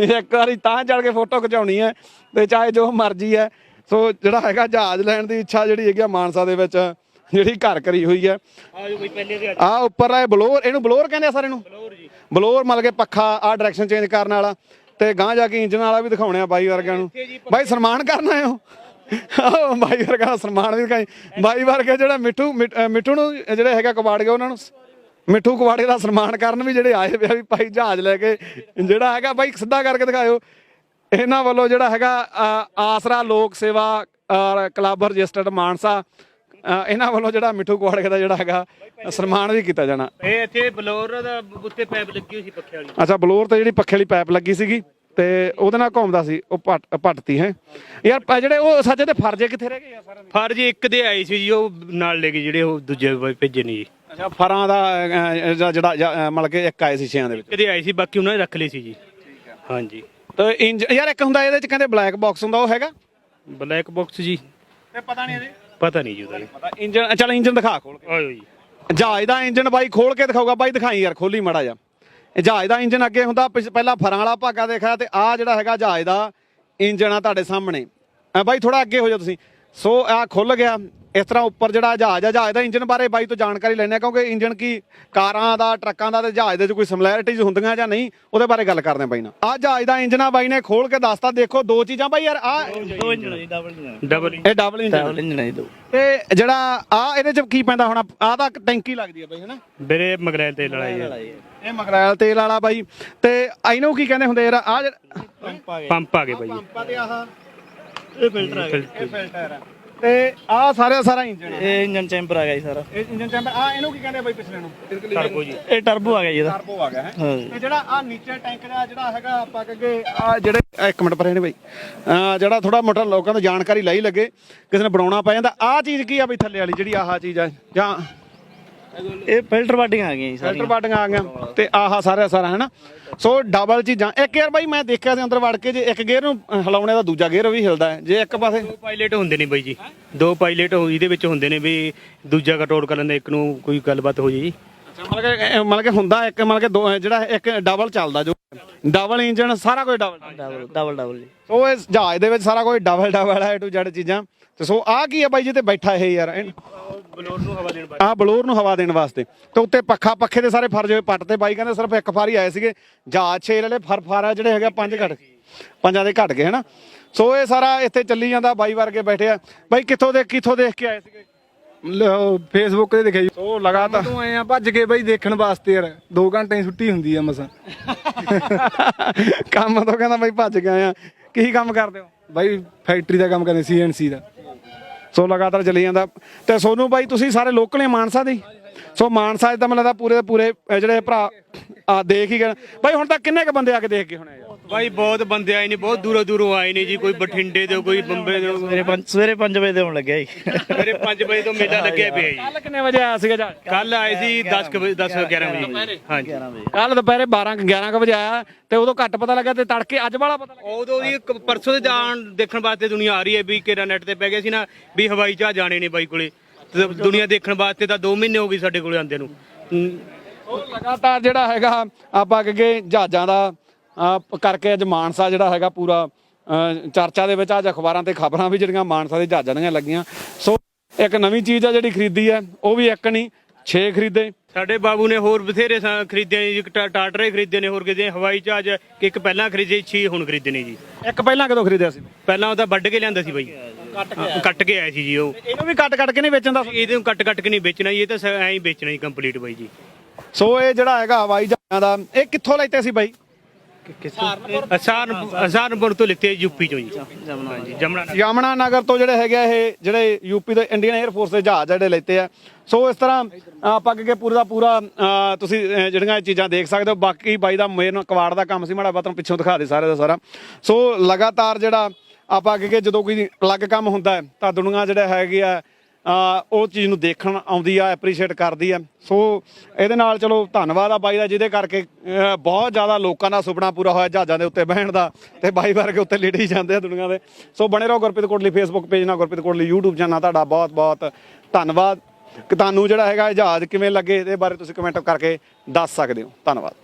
ਇੱਕ ਵਾਰੀ ਤਾਂ ਚੜ੍ਹ ਕੇ ਫੋਟੋ ਖਿਚਾਉਣੀ ਹੈ ਤੇ ਚਾਹੇ ਜੋ ਮਰਜ਼ੀ ਹੈ। ਸੋ ਜਿਹੜਾ ਹੈਗਾ ਜਹਾਜ਼ ਲੈਣ ਦੀ ਇੱਛਾ ਜਿਹੜੀ ਹੈਗੀ ਆ ਮਾਨਸਾ ਦੇ ਵਿੱਚ ਜਿਹੜੀ ਘਰ ਕਰੀ ਹੋਈ ਹੈ। ਆ ਉੱਪਰ ਹੈ ਬਲੋਰ, ਇਹਨੂੰ ਬਲੋਰ ਕਹਿੰਦੇ ਆ ਸਾਰੇ ਨੂੰ, ਬਲੋਰ ਮਤਲਬ ਕਿ ਪੱਖਾ ਆ ਡਾਇਰੈਕਸ਼ਨ ਚੇਂਜ ਕਰਨ ਵਾਲਾ, ਤੇ ਗਾਂ ਜਾ ਕੇ ਇੰਜਨ ਵਾਲਾ ਵੀ ਦਿਖਾਉਣੇ ਆ ਬਾਈ ਵਰਗਿਆਂ ਨੂੰ। ਬਾਈ ਸਨਮਾਨ ਕਰਨਾ ਹੈ ਉਹ ਬਾਈ ਵਰਗਾ ਦਾ ਸਨਮਾਨ ਵੀ ਦਿਖਾਈ। ਬਾਈ ਵਰਗੇ ਜਿਹੜਾ ਮਿੱਠੂ ਨੂੰ ਜਿਹੜੇ ਹੈਗਾ ਕਬਾੜ ਗਏ, ਉਹਨਾਂ ਨੂੰ ਮਿੱਠੂ ਕਬਾੜੇ ਦਾ ਸਨਮਾਨ ਕਰਨ ਵੀ ਜਿਹੜੇ ਆਏ ਪਿਆ ਵੀ ਭਾਈ ਜਹਾਜ਼ ਲੈ ਕੇ ਜਿਹੜਾ ਹੈਗਾ। ਬਾਈ ਸਿੱਧਾ ਕਰਕੇ ਦਿਖਾਇਓ। ਇਹਨਾਂ ਵੱਲੋਂ ਜਿਹੜਾ ਹੈਗਾ ਆਸਰਾ ਲੋਕ ਸੇਵਾ ਕਲੱਬ ਰਜਿਸਟਰਡ ਮਾਨਸਾ, ਇਹਨਾਂ ਵੱਲੋਂ ਜਿਹੜਾ ਮਿੱਠੂ ਕੁਆੜਕੇ ਦਾ ਜਿਹੜਾ ਹੈਗਾ ਸਨਮਾਨ ਵੀ ਕੀਤਾ ਜਾਣਾ। ਇਹ ਇੱਥੇ ਬਲੋਰ ਦਾ ਉੱਤੇ ਪਾਈਪ ਲੱਗੀ ਹੋਈ ਸੀ ਪੱਖੇ ਵਾਲੀ। ਅੱਛਾ, ਬਲੋਰ ਤੇ ਜਿਹੜੀ ਪੱਖੇ ਵਾਲੀ ਪਾਈਪ ਲੱਗੀ ਸੀਗੀ ਤੇ ਉਹਦੇ ਨਾਲ ਘੁੰਮਦਾ ਸੀ, ਉਹ ਪੱਟਤੀ ਹੈ ਯਾਰ। ਜਿਹੜੇ ਉਹ ਸੱਚੇ ਤੇ ਫਰਜੇ ਕਿੱਥੇ ਰਹਿ ਗਏ ਯਾਰ ਸਾਰਿਆਂ ਦੇ? ਫਰਜ ਇੱਕ ਦੇ ਆਏ ਸੀ ਜੀ, ਉਹ ਨਾਲ ਲੈ ਗਏ ਜਿਹੜੇ ਉਹ ਦੂਜੇ ਭੇਜੇ ਨਹੀਂ ਜੀ। ਅੱਛਾ, ਫਰਾਂ ਦਾ ਜਿਹੜਾ ਮਤਲਬ ਕਿ ਇੱਕ ਆਏ ਸੀ 6 ਦੇ ਵਿੱਚ, ਇੱਕ ਦੇ ਆਏ ਸੀ, ਬਾਕੀ ਉਹਨਾਂ ਨੇ ਰੱਖ ਲਏ ਸੀ ਜੀ। ਹਾਂਜੀ। ਤੇ ਇੰਜਨ ਯਾਰ ਇੱਕ ਹੁੰਦਾ ਇਹਦੇ ਚ ਕਹਿੰਦੇ ਬਲੈਕ ਬਾਕਸ ਹੁੰਦਾ, ਉਹ ਹੈਗਾ ਬਲੈਕ ਬਾਕਸ ਜੀ? ਤੇ ਪਤਾ ਨਹੀਂ ਇਹਦੇ, ਪਤਾ ਨਹੀਂ ਜੀ ਉਹਦਾ। ਇੰਜਨ ਚੱਲ ਇੰਜਨ ਦਿਖਾ ਖੋਲ ਕੇ। ਆਇਓ ਜੀ, ਜਹਾਜ਼ ਦਾ ਇੰਜਨ ਬਾਈ ਖੋਲ ਕੇ ਦਿਖਾਊਗਾ। ਬਾਈ ਦਿਖਾਈ ਯਾਰ, ਖੋਲੀ ਮਾੜਾ ਜਾ। ਜਹਾਜ਼ ਦਾ ਇੰਜਨ ਅੱਗੇ ਹੁੰਦਾ, ਪਹਿਲਾਂ ਫਰਾਂ ਵਾਲਾ ਭਾਗਾ ਦੇਖਿਆ, ਤੇ ਆਹ ਜਿਹੜਾ ਹੈਗਾ ਜਹਾਜ਼ ਦਾ ਇੰਜਨ ਆ ਤੁਹਾਡੇ ਸਾਹਮਣੇ। ਬਾਈ ਥੋੜਾ ਅੱਗੇ ਹੋ ਜਾਓ ਤੁਸੀਂ। ਸੋ ਆਹ ਖੁੱਲ ਗਿਆ ਇਸ ਤਰ੍ਹਾਂ। ਉੱਪਰ ਜਿਹੜਾ ਜਹਾਜ਼ ਆ, ਜਹਾਜ਼ ਦਾ ਇੰਜਨ ਬਾਰੇ ਬਾਈ ਤੋਂ ਜਾਣਕਾਰੀ ਲੈਣੇ, ਕਿਉਂਕਿ ਇੰਜਨ ਕੀ ਕਾਰਾਂ ਦਾ, ਟਰੱਕਾਂ ਦਾ ਤੇ ਜਹਾਜ਼ ਦੇ 'ਚ ਕੋਈ ਸਿਮਿਲੈਰਿਟੀਜ਼ ਹੁੰਦੀਆਂ ਜਾਂ ਨਹੀਂ, ਉਹਦੇ ਬਾਰੇ ਗੱਲ ਕਰਦੇ ਆ ਬਾਈ ਨਾਲ। ਆਹ ਜਹਾਜ਼ ਦਾ ਇੰਜਨ ਆ, ਬਾਈ ਨੇ ਖੋਲ ਕੇ ਦੱਸਤਾ। ਦੇਖੋ ਦੋ ਚੀਜ਼ਾਾਂ ਬਾਈ ਯਾਰ, ਆ ਡਬਲ ਇਹ ਡਬਲ ਇੰਜਨ ਹੈ। ਤੇ ਜਿਹੜਾ ਆ ਇਹਦੇ 'ਚ ਕੀ ਪੈਂਦਾ ਹੁਣ? ਆਹ ਤਾਂ ਟੈਂਕੀ ਲੱਗਦੀ ਹੈ ਬਾਈ, ਹਨਾ? ਮੇਰੇ ਮਗਰੈਲ ਤੇਲ ਵਾਲਾ ਜੀ, ਇਹ ਮਗਰੈਲ ਤੇਲ ਵਾਲਾ ਬਾਈ। ਤੇ ਇਹਨੂੰ ਕੀ ਕਹਿੰਦੇ ਹੁੰਦੇ ਯਾਰ? ਆ ਪੰਪ ਆ ਗਏ ਬਾਈ। ਪੰਪਾਂ ਤੇ ਆਹ ਇਹ ਫਿਲਟਰ ਆ, ਇਹ ਫਿਲਟਰ ਆ। ਤੇ ਆ ਸਾਰਾ ਇੰਜਨ, ਇਹ ਇੰਜਨ ਚੈਂਬਰ ਆ ਗਿਆ ਜੀ ਸਾਰਾ। ਇਹ ਇੰਜਨ ਚੈਂਬਰ ਆ, ਇਹਨੂੰ ਕੀ ਕਹਿੰਦੇ ਬਾਈ ਪਿਛਲੇ ਨੂੰ? ਟਰਬੋ ਜੀ। ਇਹ ਟਰਬੋ ਆ ਗਿਆ ਜੀ ਇਹਦਾ। ਟਰਬੋ ਆ ਗਿਆ ਹੈ। ਤੇ ਜਿਹੜਾ ਆ ਨੀਚੇ ਟੈਂਕ ਦਾ ਜਿਹੜਾ ਹੈਗਾ, ਆਪਾਂ ਕਹਗੇ ਆ ਜਿਹੜੇ ਇੱਕ ਮਿੰਟ ਪਰੇ ਨੇ ਬਾਈ, ਜਿਹੜਾ ਥੋੜਾ ਮੋਟਾ ਲੋਕਾਂ ਤੋਂ ਜਾਣਕਾਰੀ ਲਈ ਲੱਗੇ, ਕਿਸੇ ਨੇ ਬਣਾਉਣਾ ਪੈ ਜਾਂਦਾ। ਆ ਚੀਜ਼ ਕੀ ਆ ਬਈ ਥੱਲੇ ਵਾਲੀ ਜਿਹੜੀ ਆਹ ਚੀਜ਼ ਆ? ਜਾਂ ਇਹ ਫਿਲਟਰ ਬਾਡੀਆਂ ਆ ਗਈਆਂ ਜੀ ਸਾਰੀਆਂ। ਫਿਲਟਰ ਬਾਡੀਆਂ ਆ ਗਈਆਂ ਤੇ ਆਹ ਸਾਰਾ ਹੈ ਨਾ। ਸੋ ਡਬਲ ਚੀਜ਼ਾਂ। ਇੱਕ ਯਾਰ ਬਾਈ ਮੈਂ ਦੇਖਿਆ ਸੀ ਅੰਦਰ ਵੜ ਕੇ, ਜੇ ਇੱਕ ਗੇਅਰ ਨੂੰ ਹਿਲਾਉਣੇ ਦਾ ਦੂਜਾ ਗੇਅਰ ਵੀ ਹਿਲਦਾ ਹੈ। ਜੇ ਇੱਕ ਪਾਸੇ ਦੋ ਪਾਇਲਟ ਹੁੰਦੇ ਨੇ ਬਾਈ ਜੀ, ਦੋ ਪਾਇਲਟ ਇਹਦੇ ਵਿੱਚ ਹੁੰਦੇ ਨੇ ਵੀ ਦੂਜਾ ਕੰਟਰੋਲ ਕਰਨ ਦਾ, ਇੱਕ ਨੂੰ ਕੋਈ ਗੱਲਬਾਤ ਹੋ ਜੀ। ਮਤਲਬ ਕਿ ਹੁੰਦਾ ਇੱਕ, ਮਤਲਬ ਕਿ ਜਿਹੜਾ ਇੱਕ ਡਬਲ ਚੱਲਦਾ, ਜੋ ਡਬਲ ਇੰਜਨ ਸਾਰਾ ਕੁਝ ਡਬਲ ਜੀ। ਸੋ ਇਹ ਜਹਾਜ਼ ਦੇ ਵਿੱਚ ਸਾਰਾ ਕੁਝ ਡਬਲ ਹੈ, A to Z ਚੀਜ਼ਾਂ। ਤੇ ਸੋ ਆਹ ਕੀ ਆ ਬਾਈ ਜਿੱਤੇ ਬੈਠਾ ਇਹ ਯਾਰ? ਬਲੋਰ ਨੂੰ ਹਵਾ ਦੇਣ ਵਾਸਤੇ। ਆਹ ਬਲੋਰ ਨੂੰ ਹਵਾ ਦੇਣ ਵਾਸਤੇ। ਤੇ ਉੱਤੇ ਪੱਖੇ ਦੇ ਸਾਰੇ ਫਰ ਹੋਏ ਪੱਟ ਤੇ। ਬਾਈ ਕਹਿੰਦੇ ਸਿਰਫ ਇੱਕ ਫਰ ਹੀ ਆਏ ਸੀਗੇ। ਜਹਾਜ਼ 6 ਵਾਲੇ ਫਰ ਆ ਜਿਹੜੇ ਹੈਗੇ, ਪੰਜਾਂ ਦੇ ਘਟ ਗਏ, ਹਨਾ? ਸੋ ਇਹ ਸਾਰਾ ਇੱਥੇ ਚੱਲੀ ਜਾਂਦਾ। ਬਾਈ ਵਰਗੇ ਬੈਠੇ ਆ। ਬਾਈ ਕਿੱਥੋਂ ਦੇਖ ਕੇ ਆਏ ਸੀਗੇ? ਫੇਸਬੁੱਕ ਤੇ ਦੇਖਿਆ ਜੀ। ਸੋ ਲਗਾਤਾਰ ਤੂੰ ਆਏ ਆ ਭੱਜ ਕੇ ਬਾਈ ਦੇਖਣ ਵਾਸਤੇ ਯਾਰ, 2 ਘੰਟੇ ਦੀ ਛੁੱਟੀ ਹੁੰਦੀ ਆ ਮਸਾਂ। ਕੰਮ ਤੋਂ ਕਹਿੰਦਾ ਬਾਈ ਭੱਜ ਕੇ ਆਇਆ। ਕੀ ਕੰਮ ਕਰਦੇ ਹੋ ਬਾਈ? ਫੈਕਟਰੀ ਦਾ ਕੰਮ ਕਰਦੇ, CNC ਦਾ। ਸੋ ਲਗਾਤਾਰ ਚੱਲੀ ਜਾਂਦਾ। ਤੇ ਸੋਨੂੰ ਬਾਈ ਤੁਸੀਂ ਸਾਰੇ ਲੋਕਲ ਨੇ ਮਾਨਸਾ ਦੇ? ਸੋ ਮਾਨਸਾ ਦਾ ਮੈਨੂੰ ਲੱਗਦਾ ਪੂਰੇ ਜਿਹੜੇ ਭਰਾ ਆ ਦੇਖ ਹੀ ਗਏ ਬਾਈ। ਹੁਣ ਤੱਕ ਕਿੰਨੇ ਕ ਬੰਦੇ ਆ ਕੇ ਦੇਖ ਕੇ ਹੋਣੇ ਯਾਰ? ਬਾਈ ਬਹੁਤ ਬੰਦੇ ਆਏ ਨੇ, ਬਹੁਤ ਦੂਰੋਂ ਆਏ ਨੇ ਜੀ। ਕੋਈ ਬਠਿੰਡੇ ਦੇ, ਕੋਈ ਬੰਬੇ ਦੇ। ਸਵੇਰੇ 5 ਵਜੇ ਦੇ ਹੋਣ ਲੱਗਿਆ ਜੀ। ਸਵੇਰੇ 5 ਵਜੇ ਤੋਂ ਮੇਲਾ ਲੱਗਿਆ ਪਿਆ ਜੀ। ਕੱਲ ਕਿੰਨੇ ਵਜੇ ਆਇਆ ਸੀਗਾ ਜਹਾਜ਼? ਕੱਲ ਆਏ ਸੀ 10 11 ਵਜੇ। ਹਾਂਜੀ, ਕੱਲ ਦੁਪਹਿਰੇ 11 ਵਜੇ ਆਇਆ ਤੇ ਉਦੋਂ ਘੱਟ ਪਤਾ ਲੱਗਾ, ਤੇ ਤੜਕੇ ਅੱਜ ਵਾਲਾ ਪਤਾ ਲੱਗਾ। ਉਦੋਂ ਦੀ ਪਰਸੋਂ ਦੇ ਜਾਣ ਦੇਖਣ ਵਾਸਤੇ ਦੁਨੀਆ ਆ ਰਹੀ ਹੈ ਵੀ ਕਿਹੜਾ ਨੈਟ ਤੇ ਪੈ ਗਿਆ ਸੀ ਨਾ ਵੀ ਹਵਾਈ ਜਹਾਜ਼ ਜਾਣੇ ਨੇ ਬਾਈ ਕੋਲੇ। ਦੁਨੀਆ ਦੇਖਣ ਵਾਸਤੇ ਤਾਂ 2 ਮਹੀਨੇ ਹੋ ਗਏ ਸਾਡੇ ਕੋਲੇ ਆਂਦੇ ਨੂੰ। ਲਗਾਤਾਰ ਜਿਹੜਾ ਹੈਗਾ ਆਪਾਂ ਕਹੇ ਜਹਾਜ਼ਾਂ ਦਾ ਕਰਕੇ ਅੱਜ ਮਾਨਸਾ ਜਿਹੜਾ ਹੈਗਾ ਪੂਰਾ ਚਰਚਾ ਦੇ ਵਿੱਚ। ਅੱਜ ਅਖਬਾਰਾਂ ਤੇ ਖਬਰਾਂ ਵੀ ਜਿਹੜੀਆਂ ਮਾਨਸਾ ਦੇ ਜਹਾਜ਼ਾਂ ਦੀਆਂ ਲੱਗੀਆਂ। ਸੋ ਇੱਕ ਨਵੀਂ ਚੀਜ਼ ਆ ਜਿਹੜੀ ਖਰੀਦੀ ਹੈ, ਉਹ ਵੀ ਇੱਕ ਨਹੀਂ 6 ਖਰੀਦੇ। ਸਾਡੇ ਬਾਬੂ ਨੇ ਹੋਰ ਬਥੇਰੇ ਖਰੀਦੇ ਨੇ ਜੀ। ਟਾਟਰੇ ਖਰੀਦੇ ਨੇ, ਹੋਰ ਕਿਤੇ ਹਵਾਈ ਜਹਾਜ਼ ਇੱਕ ਪਹਿਲਾਂ ਖਰੀਦੇ, 6 ਹੁਣ ਖਰੀਦੇ ਨੇ ਜੀ। ਇੱਕ ਪਹਿਲਾਂ ਕਦੋਂ ਖਰੀਦਿਆ ਸੀ? ਪਹਿਲਾਂ ਉਹ ਤਾਂ ਵੱਢ ਕੇ ਲਿਆਂਦਾ ਸੀ ਬਾਈ, ਕੱਟ ਕੇ ਆਇਆ ਸੀ ਜੀ ਉਹ। ਇਹਨੂੰ ਵੀ ਕੱਟ ਕੇ ਨਹੀਂ ਵੇਚਣ ਦਾ? ਇਹਦੇ ਨੂੰ ਕੱਟ ਕੇ ਨਹੀਂ ਵੇਚਣਾ ਜੀ, ਇਹ ਤਾਂ ਐਂ ਹੀ ਵੇਚਣਾ ਜੀ ਕੰਪਲੀਟ ਬਾਈ ਜੀ। ਸੋ ਇਹ ਜਿਹੜਾ ਹੈਗਾ ਹਵਾਈ ਜਹਾਜ਼ਾਂ ਦਾ, ਇਹ ਕਿੱਥੋਂ ਲੈਤੇ ਸੀ ਬਾਈ? ਹਜ਼ਾਰਨਪੁਰ ਤੋਂ ਲਿੱਤੇ, ਯੂਪੀ ਚੋਂ ਜੀ। ਯਮਨਾ ਨਗਰ ਤੋਂ ਜਿਹੜੇ ਹੈਗੇ ਇਹ ਜਿਹੜੇ ਯੂਪੀ ਦੇ ਇੰਡੀਅਨ 에ਅਰਫੋਰਸ ਦੇ ਜਹਾਜ਼ ਜਿਹੜੇ ਲੈਤੇ ਆ। ਸੋ ਇਸ ਤਰ੍ਹਾਂ ਆਪਾਂ ਕਿ ਪੂਰਾ ਦਾ ਪੂਰਾ ਤੁਸੀਂ ਜਿਹੜੀਆਂ ਚੀਜ਼ਾਂ ਦੇਖ ਸਕਦੇ ਹੋ। ਬਾਕੀ ਬਾਈ ਦਾ ਮੇਨ ਕਵਾੜ ਦਾ ਕੰਮ ਸੀ, ਮਾੜਾ ਬਾਤੋਂ ਪਿੱਛੋਂ ਦਿਖਾ ਦੇ ਸਾਰੇ ਦਾ ਸਾਰਾ। ਸੋ ਲਗਾਤਾਰ ਜਿਹੜਾ ਆਪਾਂ ਕਿ ਜਦੋਂ ਕੋਈ ਅਲੱਗ ਕੰਮ ਹੁੰਦਾ ਹੈ ਤਾਂ ਦੁਨੀਆ ਜਿਹੜਾ ਹੈਗੀ ਆ ਉਹ ਚੀਜ਼ ਨੂੰ ਦੇਖਣ ਆਉਂਦੀ ਆ, ਐਪਰੀਸ਼ੀਏਟ ਕਰਦੀ ਆ। ਸੋ ਇਹਦੇ ਨਾਲ ਚਲੋ ਧੰਨਵਾਦ ਆ ਬਾਈ ਦਾ, ਜਿਹਦੇ ਕਰਕੇ ਬਹੁਤ ਜ਼ਿਆਦਾ ਲੋਕਾਂ ਦਾ ਸੁਪਨਾ ਪੂਰਾ ਹੋਇਆ ਜਹਾਜ਼ਾਂ ਦੇ ਉੱਤੇ ਬਹਿਣ ਦਾ, ਤੇ ਬਾਈ ਵਰਗੇ ਉੱਤੇ ਲਿਟ ਹੀ ਜਾਂਦੇ ਆ ਦੁਨੀਆ ਦੇ। ਸੋ ਬਣੇ ਰਹੋ ਗੁਰਪ੍ਰੀਤ ਕੋਟਲੀ ਫੇਸਬੁੱਕ ਪੇਜ ਨਾਲ, ਗੁਰਪ੍ਰੀਤ ਕੋਟਲੀ YouTube ਚੈਨਲ। ਤੁਹਾਡਾ ਬਹੁਤ ਬਹੁਤ ਧੰਨਵਾਦ। ਕਿ ਤੁਹਾਨੂੰ ਜਿਹੜਾ ਹੈਗਾ ਜਹਾਜ਼ ਕਿਵੇਂ ਲੱਗੇ ਇਹਦੇ ਬਾਰੇ ਤੁਸੀਂ ਕਮੈਂਟ ਕਰਕੇ ਦੱਸ ਸਕਦੇ ਹੋ। ਧੰਨਵਾਦ।